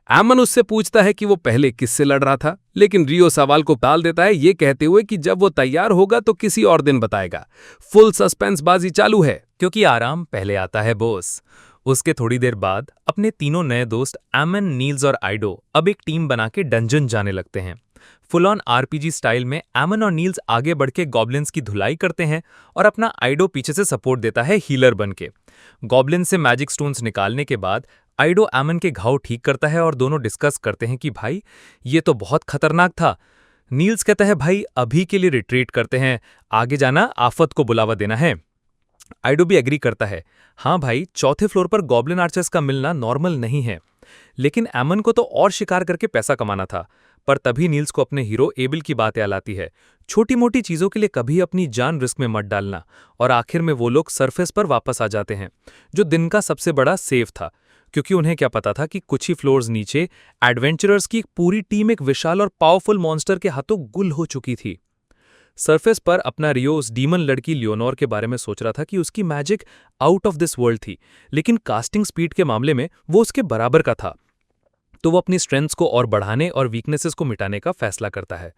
एमन उससे पूछता है कि वो पहले किससे लड़ रहा था, लेकिन रियो सवाल को टाल देता है ये कहते हुए कि जब वो तैयार होगा तो किसी और दिन बताएगा। फुल सस्पेंस बाजी चालू है।
क्योंकि आराम पहले आता है बॉस। उसके थोड़ी देर बाद अपने तीनों नए दोस्त एमन, नील्स और आइडो अब एक टीम बना के डंजन जाने लगते हैं। फुल ऑन आरपीजी स्टाइल में एमन और नील्स आगे बढ़ के गॉब्लिन्स की धुलाई करते हैं और अपना आइडो पीछे से सपोर्ट देता है हीलर बन के। गॉब्लिन से मैजिक स्टोन्स निकालने के बाद आइडो एमन के घाव ठीक करता है और दोनों डिस्कस करते हैं कि भाई ये तो बहुत खतरनाक था। नील्स कहता है भाई अभी के लिए रिट्रीट करते हैं, आगे जाना आफत को बुलावा देना है। आइडो भी एग्री करता है, हाँ भाई चौथे फ्लोर पर गॉब्लिन आर्चर्स का मिलना नॉर्मल नहीं है। लेकिन एमन को तो और शिकार करके पैसा कमाना था। पर तभी नील्स को अपने हीरो एबिल की बात याद आती है, छोटी मोटी चीजों के लिए कभी अपनी जान रिस्क में मत डालना। और आखिर में वो लोग सरफेस पर वापस आ जाते हैं, जो दिन का सबसे बड़ा सेव था, क्योंकि उन्हें क्या पता था कि कुछ ही फ्लोर्स नीचे एडवेंचरर्स की एक पूरी टीम एक विशाल और पावरफुल मॉन्स्टर के हाथों गुल हो चुकी थी। सरफेस पर अपना रियो उस डीमन लड़की लियोनोर के बारे में सोच रहा था कि उसकी magic out of this world थी, लेकिन कास्टिंग स्पीड के मामले में वो उसके बराबर का था। तो वो अपनी स्ट्रेंथ्स को और बढ़ाने और वीकनेसेस को मिटाने का फैसला करता है।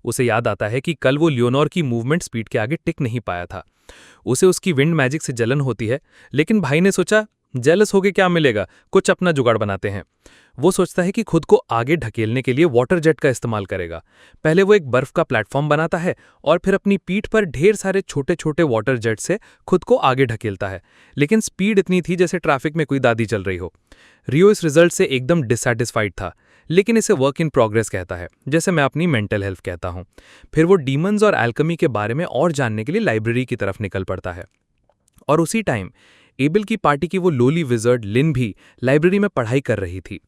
उसे याद आता है कि कल वो लियोनोर की मूवमेंट स्पीड के आगे टिक नहीं पाया था। उसे उसकी विंड मैजिक से जलन होती है, लेकिन भाई ने सोचा जेलस होके क्या मिलेगा, कुछ अपना जुगाड़ बनाते हैं। वो सोचता है कि खुद को आगे ढकेलने के लिए वाटर जेट का इस्तेमाल करेगा। पहले वो एक बर्फ का प्लेटफॉर्म बनाता है और फिर अपनी पीठ पर ढेर सारे छोटे छोटे वाटर जेट से खुद को आगे ढकेलता है, लेकिन स्पीड इतनी थी जैसे ट्रैफिक में कोई दादी चल रही हो। रियो इस रिजल्ट से एकदम डिससैटिस्फाइड था, लेकिन इसे वर्क इन प्रोग्रेस कहता है, जैसे मैं अपनी मेंटल हेल्थ कहता हूँ। फिर वो डीमंस और एल्केमी के बारे में और जानने के लिए लाइब्रेरी की तरफ निकल पड़ता है। और उसी टाइम एबिल की पार्टी की वो लोली विजर्ड लिन भी लाइब्रेरी में पढ़ाई कर रही थी।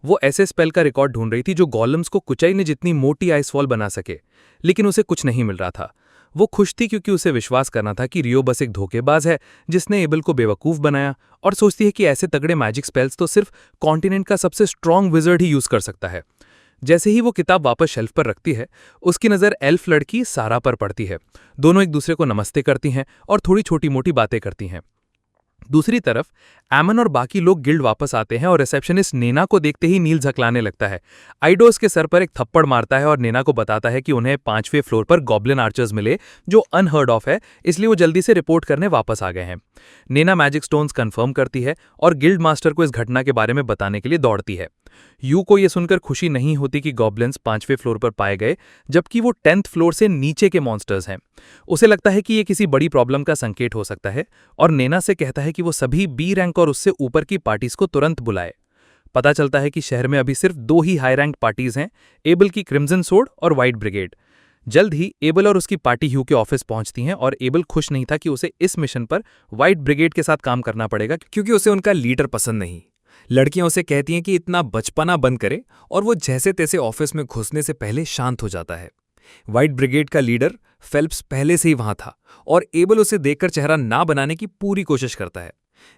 वो ऐसे स्पेल का रिकॉर्ड ढूंढ रही थी जो गॉलम्स को कुचाईने जितनी मोटी आइसफॉल बना सके, लेकिन उसे कुछ नहीं मिल रहा था। वो खुश थी क्योंकि उसे विश्वास करना था कि रियो बस एक धोखेबाज है जिसने एबिल को बेवकूफ बनाया, और सोचती है कि ऐसे तगड़े मैजिक स्पेल्स तो सिर्फ कॉन्टिनेंट का सबसे स्ट्रांग विजर्ड ही यूज कर सकता है। जैसे ही वो किताब वापस शेल्फ पर रखती है, उसकी नज़र एल्फ लड़की सारा पर पड़ती है। दोनों एक दूसरे को नमस्ते करती हैं और थोड़ी छोटी मोटी बातें करती हैं। दूसरी तरफ एमन और बाकी लोग गिल्ड वापस आते हैं और रिसेप्शनिस्ट नेना को देखते ही नील झकलाने लगता है। आइडो उसके सर पर एक थप्पड़ मारता है और नेना को बताता है कि उन्हें 5वें फ्लोर पर गॉब्लिन आर्चर्स मिले, जो अनहर्ड ऑफ है, इसलिए वो जल्दी से रिपोर्ट करने वापस आ गए हैं। नेना मैजिक स्टोन्स कंफर्म करती है और गिल्ड मास्टर को इस घटना के बारे में बताने के लिए दौड़ती है। यू को यह सुनकर खुशी नहीं होती कि गॉब्लिन्स 5वें फ्लोर पर पाए गए, जबकि वो 10th फ्लोर से नीचे के मॉन्स्टर्स हैं। उसे लगता है कि ये किसी बड़ी प्रॉब्लम का संकेत हो सकता है और नेना से कहता है कि वो सभी बी रैंक और उससे ऊपर की पार्टीज को तुरंत बुलाए। पता चलता है कि शहर में अभी सिर्फ 2 ही हाई रैंक पार्टीज हैं, एबल की क्रिम्सन सोर्ड और व्हाइट ब्रिगेड। जल्द ही एबल और उसकी पार्टी ह्यू के ऑफिस पहुंचती हैं और एबल खुश नहीं था कि उसे इस मिशन पर व्हाइट ब्रिगेड के साथ काम करना पड़ेगा,
क्योंकि उसे उनका लीडर पसंद नहीं। लड़कियां उसे कहती हैं कि इतना बचपना बंद करे, और वो जैसे तैसे ऑफिस में घुसने से पहले शांत हो जाता है। व्हाइट ब्रिगेड का लीडर फेल्प्स पहले से ही वहां था और एबल उसे देखकर चेहरा ना बनाने की पूरी कोशिश करता है।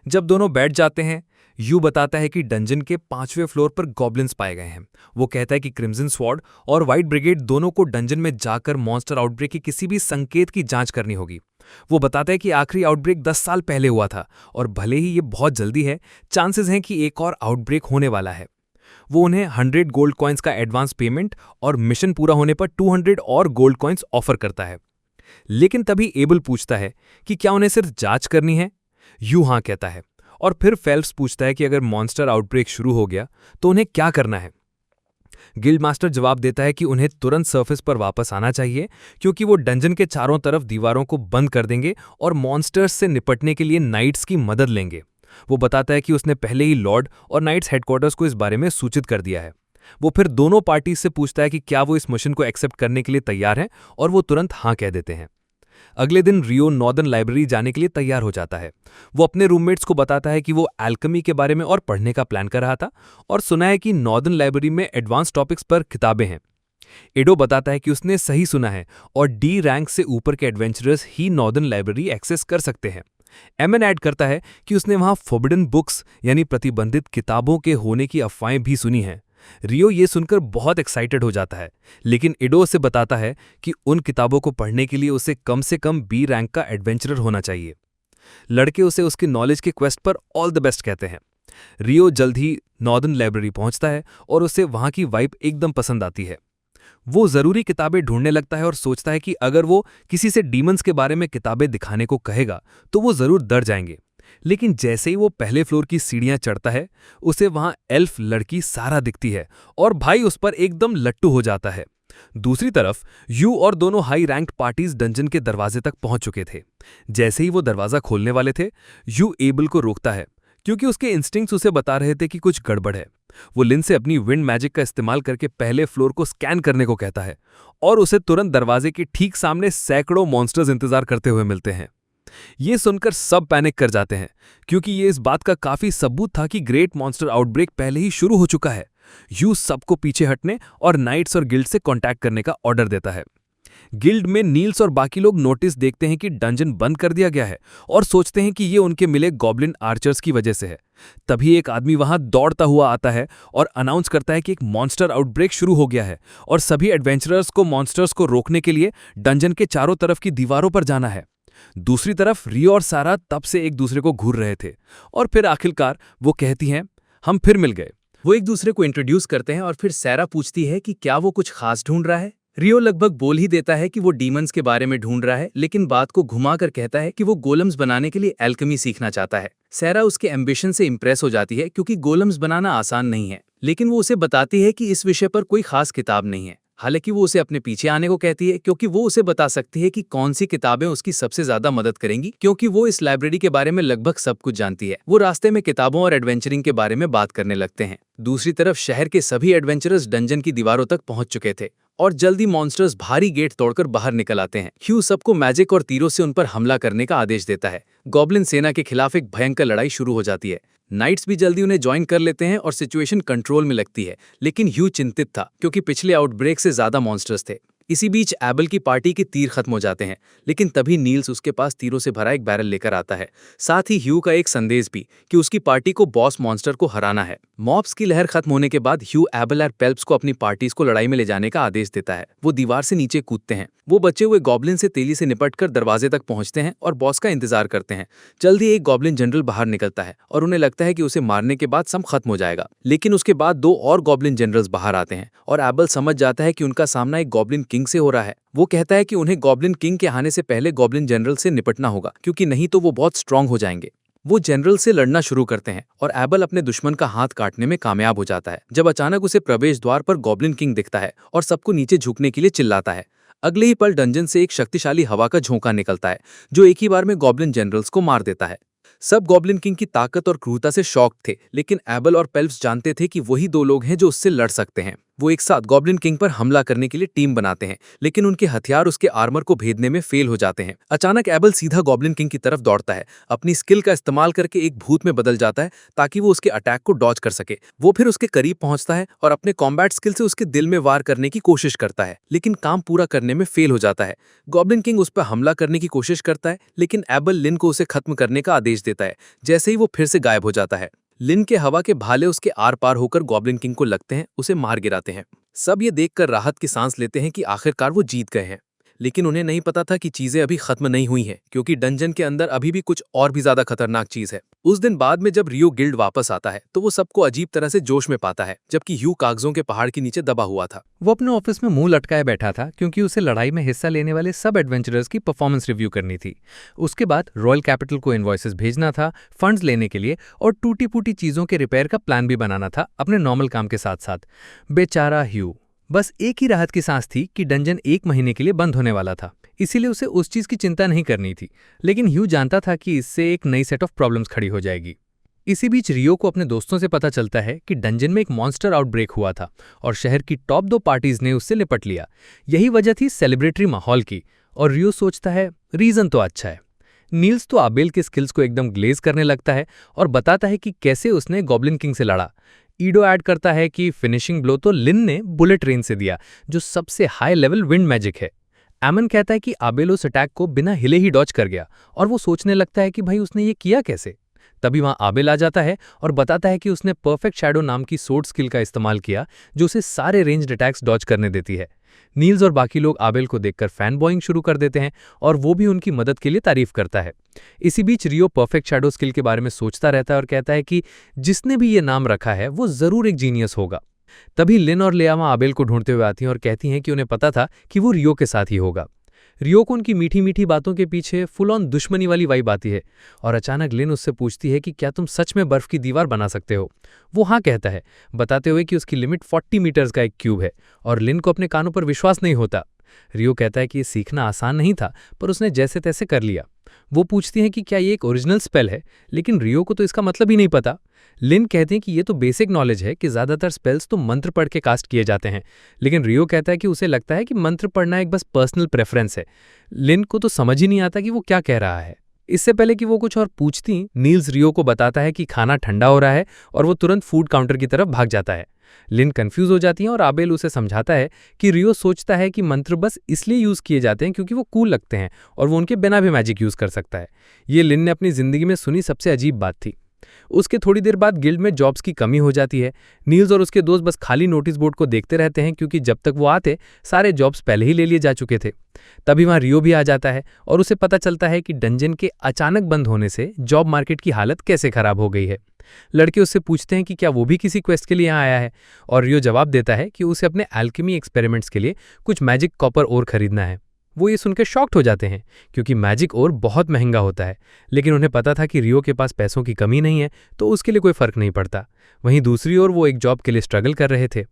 जब दोनों बैठ जाते हैं, यू बताता है कि डंजन के 5वें फ्लोर पर गॉब्लिन्स पाए गए हैं। वो कहता है कि क्रिम्सन स्वॉर्ड और व्हाइट ब्रिगेड दोनों को डंजन में जाकर मॉन्स्टर आउटब्रेक के किसी भी संकेत की जांच करनी होगी। वो बताता है कि आखिरी आउटब्रेक 10 साल पहले हुआ था और भले ही ये बहुत जल्दी है, चांसेस हैं कि एक और आउटब्रेक होने वाला है। वो उन्हें 100 गोल्ड कॉइन्स का एडवांस पेमेंट और मिशन पूरा होने पर 200 और गोल्ड कॉइन्स ऑफर करता है। लेकिन तभी एबल पूछता है कि क्या उन्हें सिर्फ जांच करनी है। यू हाँ कहता है, और फिर फेल्प्स पूछता है कि अगर मॉन्स्टर आउटब्रेक शुरू हो गया तो उन्हें क्या करना है। गिल्ड मास्टर जवाब देता है कि उन्हें तुरंत सरफेस पर वापस आना चाहिए, क्योंकि वो डंजन के चारों तरफ दीवारों को बंद कर देंगे और मॉन्स्टर्स से निपटने के लिए नाइट्स की मदद लेंगे। वो बताता है कि उसने पहले ही लॉर्ड और नाइट्स हेडक्वार्टर्स को इस बारे में सूचित कर दिया है। वो फिर दोनों पार्टीज से पूछता है कि क्या वो इस मिशन को एक्सेप्ट करने के लिए तैयार हैं, और वो तुरंत हाँ कह देते हैं। अगले दिन रियो नॉर्दर्न लाइब्रेरी जाने के लिए तैयार हो जाता है। वो अपने रूममेट्स को बताता है कि वो एल्केमी के बारे में और पढ़ने का प्लान कर रहा था और सुना है कि नॉर्दर्न लाइब्रेरी में एडवांस टॉपिक्स पर किताबें हैं। एडो बताता है कि उसने सही सुना है और डी रैंक से ऊपर के एडवेंचरर्स ही नॉर्दर्न लाइब्रेरी एक्सेस कर सकते हैं। एमन ऐड करता है कि उसने वहां फॉरबिडन बुक्स यानी प्रतिबंधित किताबों के होने की अफवाहें भी सुनी हैं। रियो ये सुनकर बहुत एक्साइटेड हो जाता है, लेकिन एडो उसे बताता है कि उन किताबों को पढ़ने के लिए उसे कम से कम बी रैंक का एडवेंचरर होना चाहिए। लड़के उसे उसकी नॉलेज के क्वेस्ट पर ऑल द बेस्ट कहते हैं। रियो जल्द ही नॉर्दर्न लाइब्रेरी पहुंचता है और उसे वहां की वाइब एकदम पसंद आती है। वो ज़रूरी किताबें ढूंढने लगता है और सोचता है कि अगर वो किसी से डीमंस के बारे में किताबें दिखाने को कहेगा तो वो ज़रूर डर जाएंगे। लेकिन जैसे ही वो पहले फ्लोर की सीढ़ियां चढ़ता है, उसे वहां एल्फ लड़की सारा दिखती है और भाई उस पर एकदम लट्टू हो जाता है। दूसरी तरफ यू और दोनों हाई रैंक्ड पार्टीज डंजन के दरवाजे तक पहुंच चुके थे। जैसे ही वो दरवाजा खोलने वाले थे, यू एबल को रोकता है क्योंकि उसके इंस्टिंक्ट्स उसे बता रहे थे कि कुछ गड़बड़ है। वो लिन से अपनी विंड मैजिक का इस्तेमाल करके पहले फ्लोर को स्कैन करने को कहता है और उसे तुरंत दरवाजे के ठीक सामने सैकड़ों मॉन्स्टर्स इंतजार करते हुए मिलते हैं। ये सुनकर सब पैनिक कर जाते हैं क्योंकि ये इस बात का काफी सबूत था कि ग्रेट मॉन्स्टर आउटब्रेक पहले ही शुरू हो चुका है। यू सबको पीछे हटने और नाइट्स और गिल्ड से कांटेक्ट करने का ऑर्डर देता है। गिल्ड में नील्स और बाकी लोग नोटिस देखते हैं कि डंजन बंद कर दिया गया है और सोचते हैं कि ये उनके मिले गॉब्लिन आर्चर्स की वजह से है। तभी एक आदमी वहां दौड़ता हुआ आता है और अनाउंस करता है कि एक मॉन्स्टर आउटब्रेक शुरू हो गया है और सभी एडवेंचरर्स को मॉन्स्टर्स को रोकने के लिए डंजन के चारों तरफ की दीवारों पर जाना है। दूसरी तरफ रियो और सारा तब से एक दूसरे को घूर रहे थे और फिर आखिरकार वो कहती हैं, हम फिर मिल गए।
वो एक दूसरे को इंट्रोड्यूस करते हैं और फिर सैरा पूछती है कि क्या वो कुछ खास ढूंढ रहा है। रियो लगभग बोल ही देता है कि वो डीमंस के बारे में ढूंढ रहा है, लेकिन बात को घुमाकर कहता है कि वो गोलम्स बनाने के लिए एल्केमी सीखना चाहता है। सैरा उसके एम्बिशन से इंप्रेस हो जाती है क्योंकि गोलम्स बनाना आसान नहीं है, लेकिन वो उसे बताती है कि इस विषय पर कोई खास किताब नहीं है। हालांकि वो उसे अपने पीछे आने को कहती है क्योंकि वो उसे बता सकती है कि कौन सी किताबें उसकी सबसे ज्यादा मदद करेंगी, क्योंकि वो इस लाइब्रेरी के बारे में लगभग सब कुछ जानती है। वो रास्ते में किताबों और एडवेंचरिंग के बारे में बात करने लगते हैं। दूसरी तरफ शहर के सभी एडवेंचरर्स डंजन की दीवारों तक पहुंच चुके थे और जल्दी मॉन्स्टर्स भारी गेट तोड़कर बाहर निकल आते हैं। ह्यू सबको मैजिक और तीरों से उन पर हमला करने का आदेश देता है। गॉब्लिन सेना के खिलाफ एक भयंकर लड़ाई शुरू हो जाती है। नाइट्स भी जल्दी उन्हें ज्वाइन कर लेते हैं और सिचुएशन कंट्रोल में लगती है, लेकिन ह्यू चिंतित था क्योंकि पिछले आउटब्रेक से ज्यादा मॉन्स्टर्स थे। इसी बीच एबल की पार्टी के तीर खत्म हो जाते हैं, लेकिन तभी नील्स उसके पास तीरों से भरा एक बैरल लेकर आता है। साथ ही ह्यू का एक संदेश भी कि उसकी पार्टी को बॉस मॉन्स्टर को हराना है। मॉब्स की लहर खत्म होने के बाद ह्यू एबल और पेल्प्स को अपनी पार्टीज को लड़ाई में ले जाने का आदेश देता है। वो दीवार से नीचे कूदते हैं। वो बचे हुए गॉब्लिन से तेजी से निपटकर दरवाजे तक पहुंचते हैं और बॉस का इंतजार करते हैं। जल्दी एक गॉब्लिन जनरल बाहर निकलता है और उन्हें लगता है कि उसे मारने के बाद सब खत्म हो जाएगा, लेकिन उसके बाद दो और गॉब्लिन जनरल्स बाहर आते हैं और एबल समझ जाता है कि उनका सामना एक गॉब्लिन किंग से हो रहा है। वो कहता है कि उन्हें गॉब्लिन किंग के आने से पहले गॉब्लिन जनरल से निपटना होगा, क्योंकि नहीं तो वो बहुत स्ट्रांग हो जाएंगे। वो जनरल से लड़ना शुरू करते हैं और एबल अपने दुश्मन का हाथ काटने में कामयाब हो जाता है, जब अचानक उसे प्रवेश द्वार पर गॉब्लिन किंग दिखता है और सबको नीचे झुकने के लिए चिल्लाता है। अगले ही पल डंजन से एक शक्तिशाली हवा का झोंका निकलता है जो एक ही बार में गॉब्लिन जनरल्स को मार देता है। सब गॉब्लिन किंग की ताकत और क्रूरता से शॉक थे, लेकिन एबल और पेल्प्स जानते थे कि वही दो लोग हैं जो उससे लड़ सकते हैं। वो एक साथ गॉब्लिन किंग पर हमला करने के लिए टीम बनाते हैं, लेकिन उनके हथियार उसके आर्मर को भेदने में फेल हो जाते हैं। अचानक एबल सीधा गॉब्लिन किंग की तरफ दौड़ता है, अपनी स्किल का इस्तेमाल करके एक भूत में बदल जाता है ताकि वो उसके अटैक को डॉज कर सके। वो फिर उसके करीब पहुंचता है और अपने कॉम्बैट स्किल से उसके दिल में वार करने की कोशिश करता है, लेकिन काम पूरा करने में फेल हो जाता है। गॉब्लिन किंग उस पर हमला करने की कोशिश करता है, लेकिन एबल लिन को उसे खत्म करने का आदेश देता है। जैसे ही वो फिर से गायब हो जाता है, लिन के हवा के भाले उसके आर पार होकर गॉब्लिन किंग को लगते हैं, उसे मार गिराते हैं। सब ये देखकर राहत की सांस लेते हैं कि आखिरकार वो जीत गए हैं, लेकिन उन्हें नहीं पता था कि चीजें अभी खत्म नहीं हुई हैं, क्योंकि डंजन के अंदर अभी भी कुछ और भी ज्यादा खतरनाक चीज है। उस दिन बाद में जब रियो गिल्ड वापस आता है तो वो सबको अजीब तरह से जोश में पाता है, जबकि ह्यू कागजों के पहाड़ के नीचे दबा हुआ था।
वो अपने ऑफिस में मुंह लटकाए बैठा था क्योंकि उसे लड़ाई में हिस्सा लेने वाले सब एडवेंचरर्स की परफॉर्मेंस रिव्यू करनी थी। उसके बाद रॉयल कैपिटल को इनवॉइसेस भेजना था, फंड्स लेने के लिए, और टूटी फूटी चीजों के रिपेयर का प्लान भी बनाना था अपने नॉर्मल काम के साथ साथ। बेचारा ह्यू, बस एक ही राहत की सांस थी कि डंजन 1 महीने के लिए बंद होने वाला था, इसीलिए उसे उस चीज की चिंता नहीं करनी थी। लेकिन ह्यू जानता था कि इससे एक नई सेट ऑफ प्रॉब्लम्स खड़ी हो जाएगी। इसी बीच रियो को अपने दोस्तों से पता चलता है कि डंजन में एक मॉन्स्टर आउटब्रेक हुआ था और शहर की टॉप 2 पार्टीज ने उससे निपट लिया। यही वजह थी सेलिब्रेटरी माहौल की, और रियो सोचता है रीजन तो अच्छा है। नील्स तो आबेल के स्किल्स को एकदम ग्लेज करने लगता है और बताता है कि कैसे उसने गॉब्लिन किंग से लड़ा। ईडो ऐड करता है कि फिनिशिंग ब्लो तो लिन ने बुलेट रेन से दिया, जो सबसे हाई लेवल विंड मैजिक है। एमन कहता है कि आबेल उस अटैक को बिना हिले ही डॉज कर गया, और वो सोचने लगता है कि भाई उसने ये किया कैसे।
तभी वहां आबेल आ जाता है और बताता है कि उसने परफेक्ट शैडो नाम की सोर्ड स्किल का इस्तेमाल किया जो उसे सारे रेंज्ड अटैक्स डॉज करने देती है। नील्स और बाकी लोग आबेल को देखकर फैन बॉइंग शुरू कर देते हैं और वो भी उनकी मदद के लिए तारीफ करता है। इसी बीच रियो परफेक्ट शैडो स्किल के बारे में सोचता रहता है और कहता है कि जिसने भी ये नाम रखा है वो जरूर एक जीनियस होगा। तभी लिन और लेया वहां आबेल को ढूंढते हुए आती हैं और कहती हैं कि उन्हें पता था कि वो रियो के साथ ही होगा। रियो को उनकी मीठी मीठी बातों के पीछे फुल ऑन दुश्मनी वाली वाइब आती है और अचानक लिन उससे पूछती है कि क्या तुम सच में बर्फ की दीवार बना सकते हो। वो हाँ कहता है, बताते हुए कि उसकी लिमिट 40 मीटर्स का एक क्यूब है और लिन को अपने कानों पर विश्वास नहीं होता। रियो कहता है कि ये सीखना आसान नहीं था पर उसने जैसे तैसे कर लिया। वो पूछती हैं कि क्या ये एक ओरिजिनल स्पेल है, लेकिन रियो को तो इसका मतलब ही नहीं पता। लिन कहते हैं कि ये तो बेसिक नॉलेज है कि ज़्यादातर स्पेल्स तो मंत्र पढ़ के कास्ट किए जाते हैं, लेकिन रियो कहता है कि उसे लगता है कि मंत्र पढ़ना एक बस पर्सनल प्रेफरेंस है। लिन को तो समझ ही नहीं आता कि वो क्या कह रहा है। इससे पहले कि वो कुछ और पूछती, नील्स रियो को बताता है कि खाना ठंडा हो रहा है और वो तुरंत फूड काउंटर की तरफ भाग जाता है। लिन कंफ्यूज हो जाती है और आबेल उसे समझाता है कि रियो सोचता है कि मंत्र बस इसलिए यूज किए जाते हैं क्योंकि वो कूल लगते हैं और वो उनके बिना भी मैजिक यूज कर सकता है। ये लिन ने अपनी जिंदगी में सुनी सबसे अजीब बात थी। उसके थोड़ी देर बाद गिल्ड में जॉब्स की कमी हो जाती है। नील्स और उसके दोस्त बस खाली नोटिस बोर्ड को देखते रहते हैं क्योंकि जब तक वो आते सारे जॉब्स पहले ही ले लिए जा चुके थे। तभी वहां रियो भी आ जाता है और उसे पता चलता है कि डंजन के अचानक बंद होने से जॉब मार्केट की हालत कैसे खराब हो गई है। लड़के उससे पूछते हैं कि क्या वो भी किसी क्वेस्ट के लिए यहाँ आया है और रियो जवाब देता है कि उसे अपने एल्केमी एक्सपेरिमेंट्स के लिए कुछ मैजिक कॉपर ओर खरीदना है। वो ये सुनकर शॉक्ड हो जाते हैं क्योंकि मैजिक ओर बहुत महंगा होता है, लेकिन उन्हें पता था कि रियो के पास पैसों की कमी नहीं है तो उसके लिए कोई फर्क नहीं पड़ता। वहीं दूसरी ओर वो एक जॉब के लिए स्ट्रगल कर रहे थे।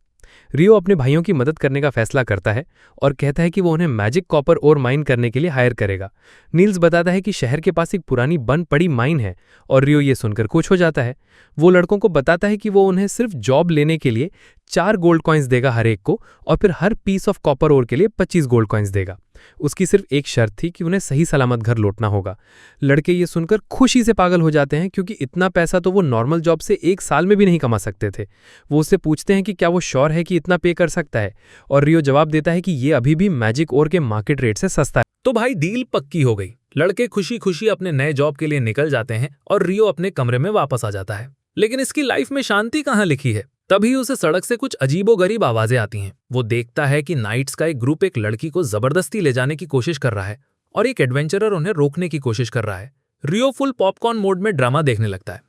रियो अपने भाइयों की मदद करने का फैसला करता है और कहता है कि वो उन्हें मैजिक कॉपर ओर माइन करने के लिए हायर करेगा। नील्स बताता है कि शहर के पास एक पुरानी बंद पड़ी माइन है और रियो ये सुनकर खुश हो जाता है। वो लड़कों को बताता है कि वो उन्हें सिर्फ जॉब लेने के लिए 4 गोल्ड कॉइन्स देगा हर एक को और फिर हर पीस ऑफ कॉपर ओर के लिए 25 गोल्ड कॉइन्स देगा। उसकी सिर्फ एक शर्त थी कि उन्हें सही सलामत घर लौटना होगा। लड़के ये सुनकर खुशी से पागल हो जाते हैं क्योंकि इतना पैसा तो वो नॉर्मल जॉब से 1 साल में भी नहीं कमा सकते थे। वो उससे पूछते हैं कि क्या वो श्योर है कि इतना पे कर सकता है और रियो जवाब देता है कि ये अभी भी मैजिक ओर के मार्केट रेट से सस्ता है।
तो भाई डील पक्की हो गई। लड़के खुशी खुशी अपने नए जॉब के लिए निकल जाते हैं और रियो अपने कमरे में वापस आ जाता है। लेकिन इसकी लाइफ में शांति कहाँ लिखी है। तभी उसे सड़क से कुछ अजीबोगरीब आवाजें आती हैं। वो देखता है कि नाइट्स का एक ग्रुप एक लड़की को जबरदस्ती ले जाने की कोशिश कर रहा है और एक एडवेंचरर उन्हें रोकने की कोशिश कर रहा है। रियो फुल पॉपकॉर्न मोड में ड्रामा देखने लगता है।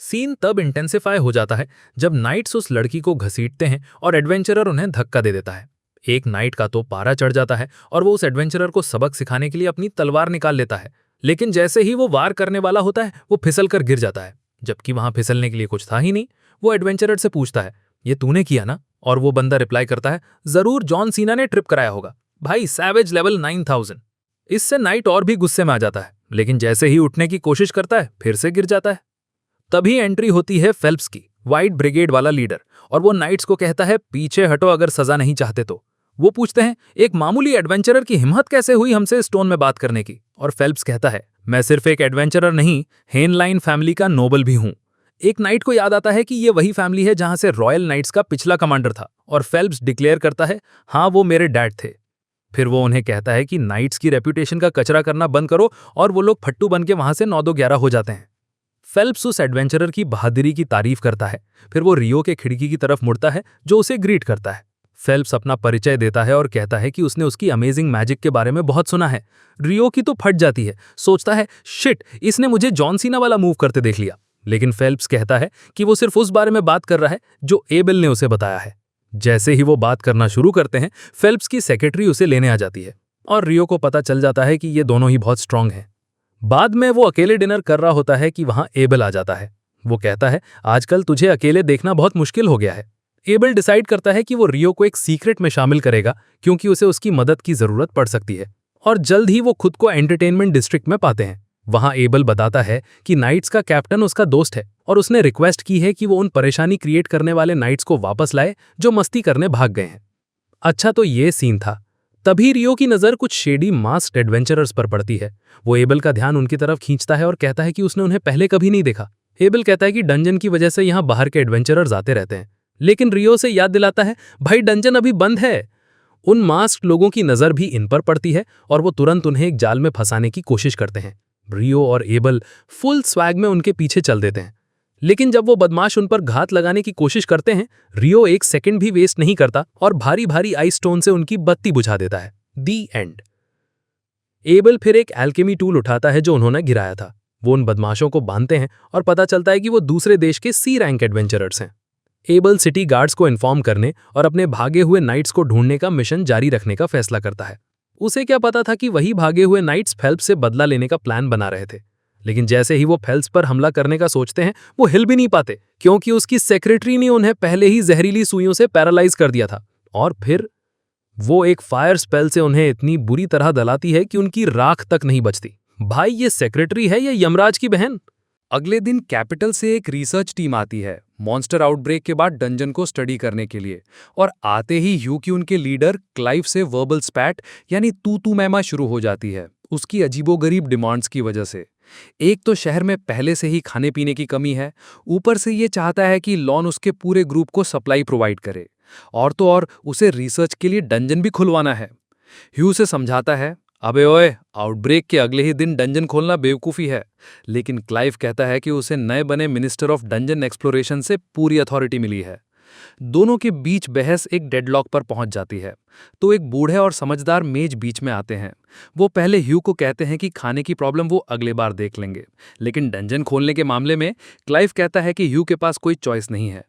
सीन तब इंटेंसिफाई हो जाता है जब नाइट्स उस लड़की को घसीटते हैं और एडवेंचरर उन्हें धक्का दे देता है। एक नाइट का तो पारा चढ़ जाता है और वो उस एडवेंचरर को सबक सिखाने के लिए अपनी तलवार निकाल लेता है, लेकिन जैसे ही वो वार करने वाला होता है वो फिसल कर गिर जाता है, जबकि वहां फिसलने के लिए कुछ था ही नहीं। वो एडवेंचरर से पूछता है, ये तूने किया ना? और वो बंदा रिप्लाई करता है, जरूर जॉन सीना ने ट्रिप कराया होगा भाई, सैवेज लेवल 9000। इससे नाइट और भी गुस्से में आ जाता है, लेकिन जैसे ही उठने की कोशिश करता है फिर से गिर जाता है। तभी एंट्री होती है फेल्प्स की, व्हाइट ब्रिगेड वाला लीडर, और वो नाइट्स को कहता है पीछे हटो अगर सजा नहीं चाहते तो। वो पूछते हैं एक मामूली एडवेंचरर की हिम्मत कैसे हुई हमसे स्टोन में बात करने की, और फेल्प्स कहता है मैं सिर्फ एक एडवेंचरर नहीं, हेनलाइन फैमिली का नोबल भी हूं। एक नाइट को याद आता है कि ये वही फैमिली है जहां से रॉयल नाइट्स का पिछला कमांडर था, और फेल्प्स डिक्लेयर करता है हाँ वो मेरे डैड थे। फिर वो उन्हें कहता है कि नाइट्स की रेपुटेशन का कचरा करना बंद करो, और वो लोग फट्टू बन के वहां से 9-11 हो जाते हैं। फेल्प्स उस एडवेंचरर की बहादुरी की तारीफ करता है। फिर वो रियो के खिड़की की तरफ मुड़ता है जो उसे ग्रीट करता है। फेल्प्स अपना परिचय देता है और कहता है कि उसने उसकी अमेजिंग मैजिक के बारे में बहुत सुना है। रियो की तो फट जाती है, सोचता है शिट, इसने मुझे जॉन सीना वाला मूव करते देख लिया। लेकिन फेल्प्स कहता है कि वो सिर्फ उस बारे में बात कर रहा है जो एबेल ने उसे बताया है। जैसे ही वो बात करना शुरू करते हैं, फेल्प्स की सेक्रेटरी उसे लेने आ जाती है और रियो को पता चल जाता है कि ये दोनों ही बहुत स्ट्रांग हैं। बाद में वो अकेले डिनर कर रहा होता है कि वहां एबेल आ जाता है। वो कहता है आजकल तुझे अकेले देखना बहुत मुश्किल हो गया है। एबेल डिसाइड करता है कि वो रियो को एक सीक्रेट में शामिल करेगा क्योंकि उसे उसकी मदद की जरूरत पड़ सकती है, और जल्द ही वो खुद को एंटरटेनमेंट डिस्ट्रिक्ट में पाते हैं। वहां एबेल बताता है कि नाइट्स का कैप्टन उसका दोस्त है और उसने रिक्वेस्ट की है कि वो उन परेशानी क्रिएट करने वाले नाइट्स को वापस लाए जो मस्ती करने भाग गए हैं। अच्छा, तो ये सीन था। तभी रियो की नजर कुछ शेडी मास्क्ड एडवेंचरर्स पर पड़ती है। वो एबेल का ध्यान उनकी तरफ खींचता है और कहता है कि उसने उन्हें पहले कभी नहीं देखा। एबेल कहता है कि डंजन की वजह से यहाँ बाहर के एडवेंचरर्स आते रहते हैं, लेकिन रियो से याद दिलाता है भाई डंजन अभी बंद है। उन मास्क्ड लोगों की नजर भी इन पर पड़ती है और वो तुरंत उन्हें एक जाल में फंसाने की कोशिश करते हैं।
रियो और एबल फुल स्वैग में उनके पीछे चल देते हैं, लेकिन जब वो बदमाश उन पर घात लगाने की कोशिश करते हैं, रियो एक सेकंड भी वेस्ट नहीं करता और भारी भारी आइस स्टोन से उनकी बत्ती बुझा देता है। दी एंड। एबल फिर एक एल्केमी टूल उठाता है जो उन्होंने गिराया था। वो उन बदमाशों को बांधते हैं और पता चलता है कि वो दूसरे देश के सी रैंक एडवेंचरर्स हैं। एबल सिटी गार्ड्स को इन्फॉर्म करने और अपने भागे हुए नाइट्स को ढूंढने का मिशन जारी रखने का फैसला करता है। उसे क्या पता था कि वही भागे हुए नाइट्स फेल्प्स से बदला लेने का प्लान बना रहे थे, लेकिन जैसे ही वो फेल्प्स पर हमला करने का सोचते हैं, वो हिल भी नहीं पाते क्योंकि उसकी सेक्रेटरी ने उन्हें पहले ही जहरीली सुइयों से पैरालाइज कर दिया था। और फिर वो एक फायर स्पेल से उन्हें इतनी बुरी तरह दलाती है कि उनकी राख तक नहीं बचती। भाई, ये सेक्रेटरी है या यमराज की बहन?
अगले दिन कैपिटल से एक रिसर्च टीम आती है मॉन्स्टर आउटब्रेक के बाद डंजन को स्टडी करने के लिए, और आते ही ह्यू की उनके लीडर क्लाइव से वर्बल स्पैट यानी तू मैमा शुरू हो जाती है, उसकी अजीबोगरीब डिमांड्स की वजह से। एक तो शहर में पहले से ही खाने पीने की कमी है, ऊपर से ये चाहता है कि लॉन उसके पूरे ग्रुप को सप्लाई प्रोवाइड करे, और तो और उसे रिसर्च के लिए डंजन भी खुलवाना है। ह्यू से समझाता है, अबे ओए, आउटब्रेक के अगले ही दिन डंजन खोलना बेवकूफ़ी है, लेकिन क्लाइव कहता है कि उसे नए बने मिनिस्टर ऑफ डंजन एक्सप्लोरेशन से पूरी अथॉरिटी मिली है। दोनों के बीच बहस एक डेडलॉक पर पहुंच जाती है, तो एक बूढ़े और समझदार मेज बीच में आते हैं। वो पहले ह्यू को कहते हैं कि खाने की प्रॉब्लम वो अगले बार देख लेंगे, लेकिन डंजन खोलने के मामले में क्लाइव कहता है कि ह्यू के पास कोई चॉइस नहीं है।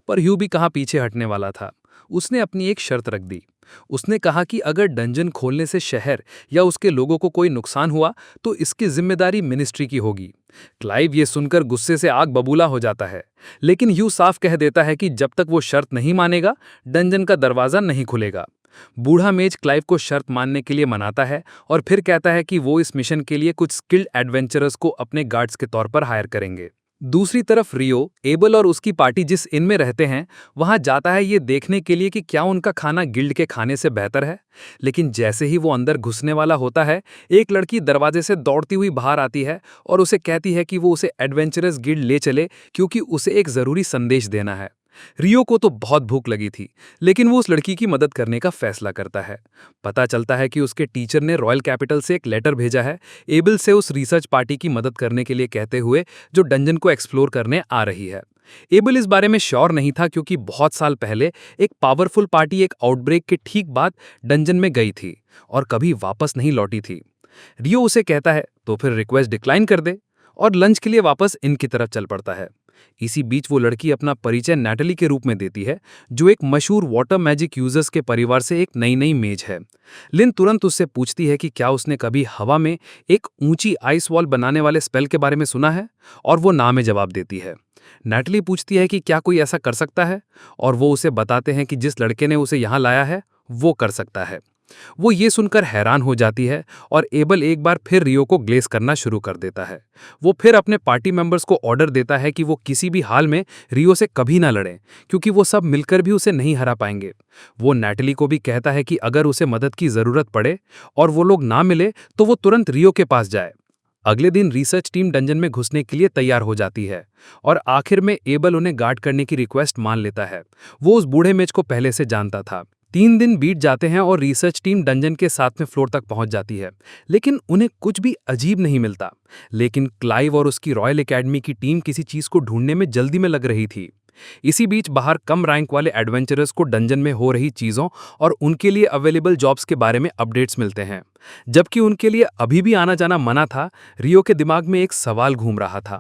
पर ह्यू भी कहाँ पीछे हटने वाला था। उसने अपनी एक शर्त रख दी। उसने कहा कि अगर डंजन खोलने से शहर या उसके लोगों को कोई नुकसान हुआ तो इसकी जिम्मेदारी मिनिस्ट्री की होगी। क्लाइव ये सुनकर गुस्से से आग बबूला हो जाता है, लेकिन ह्यू साफ कह देता है कि जब तक वो शर्त नहीं मानेगा, डंजन का दरवाज़ा नहीं खुलेगा। बूढ़ा मेज क्लाइव को शर्त मानने के लिए मनाता है और फिर कहता है कि वो इस मिशन के लिए कुछ स्किल्ड एडवेंचरर्स को अपने गार्ड्स के तौर पर हायर करेंगे। दूसरी तरफ रियो, एबल और उसकी पार्टी जिस इन में रहते हैं, वहां जाता है ये देखने के लिए कि क्या उनका खाना गिल्ड के खाने से बेहतर है। लेकिन जैसे ही वो अंदर घुसने वाला होता है, एक लड़की दरवाजे से दौड़ती हुई बाहर आती है और उसे कहती है कि वो उसे एडवेंचरस गिल्ड ले चले क्योंकि उसे एक ज़रूरी संदेश देना है। रियो को तो बहुत भूख लगी थी, लेकिन वो उस लड़की की मदद करने का फैसला करता है। पता चलता है कि उसके टीचर ने रॉयल कैपिटल से एक लेटर भेजा है एबल से उस रिसर्च पार्टी की मदद करने के लिए कहते हुए, जो डंजन को एक्सप्लोर करने आ रही है। एबल इस बारे में श्योर नहीं था क्योंकि बहुत साल पहले एक पावरफुल पार्टी एक आउटब्रेक के ठीक बाद डंजन में गई थी और कभी वापस नहीं लौटी थी। रियो उसे कहता है तो फिर रिक्वेस्ट डिक्लाइन कर दे और लंच के लिए वापस इनकी तरफ चल पड़ता है। इसी बीच वो लड़की अपना परिचय नैटली के रूप में देती है, जो एक मशहूर वाटर मैजिक यूजर्स के परिवार से एक नई मेज है। लिन तुरंत उससे पूछती है कि क्या उसने कभी हवा में एक ऊंची आइस वॉल बनाने वाले स्पेल के बारे में सुना है, और वो ना में जवाब देती है। नैटली पूछती है कि क्या कोई ऐसा कर सकता है, और वो उसे बताते हैं कि जिस लड़के ने उसे यहाँ लाया है वो कर सकता है। वो ये सुनकर हैरान हो जाती है और एबल एक बार फिर रियो को ग्लेस करना शुरू कर देता है। वो फिर अपने पार्टी मेंबर्स को ऑर्डर देता है कि वो किसी भी हाल में रियो से कभी ना लड़ें, क्योंकि वो सब मिलकर भी उसे नहीं हरा पाएंगे। वो नैटली को भी कहता है कि अगर उसे मदद की ज़रूरत पड़े और वो लोग ना मिले तो वो तुरंत रियो के पास जाए। अगले दिन रिसर्च टीम डंजन में घुसने के लिए तैयार हो जाती है और आखिर में एबल उन्हें गार्ड करने की रिक्वेस्ट मान लेता है। वो उस बूढ़े मेज को पहले से जानता था। 3 दिन बीत जाते हैं और रिसर्च टीम डंजन के 7वें फ्लोर तक पहुंच जाती है, लेकिन उन्हें कुछ भी अजीब नहीं मिलता। लेकिन क्लाइव और उसकी रॉयल एकेडमी की टीम किसी चीज को ढूंढने में जल्दी में लग रही थी। इसी बीच बाहर कम रैंक वाले एडवेंचरर्स को डंजन में हो रही चीजों और उनके लिए अवेलेबल जॉब्स के बारे में अपडेट्स मिलते हैं। जबकि उनके लिए अभी भी आना जाना मना था, रियो के दिमाग में एक सवाल घूम रहा था।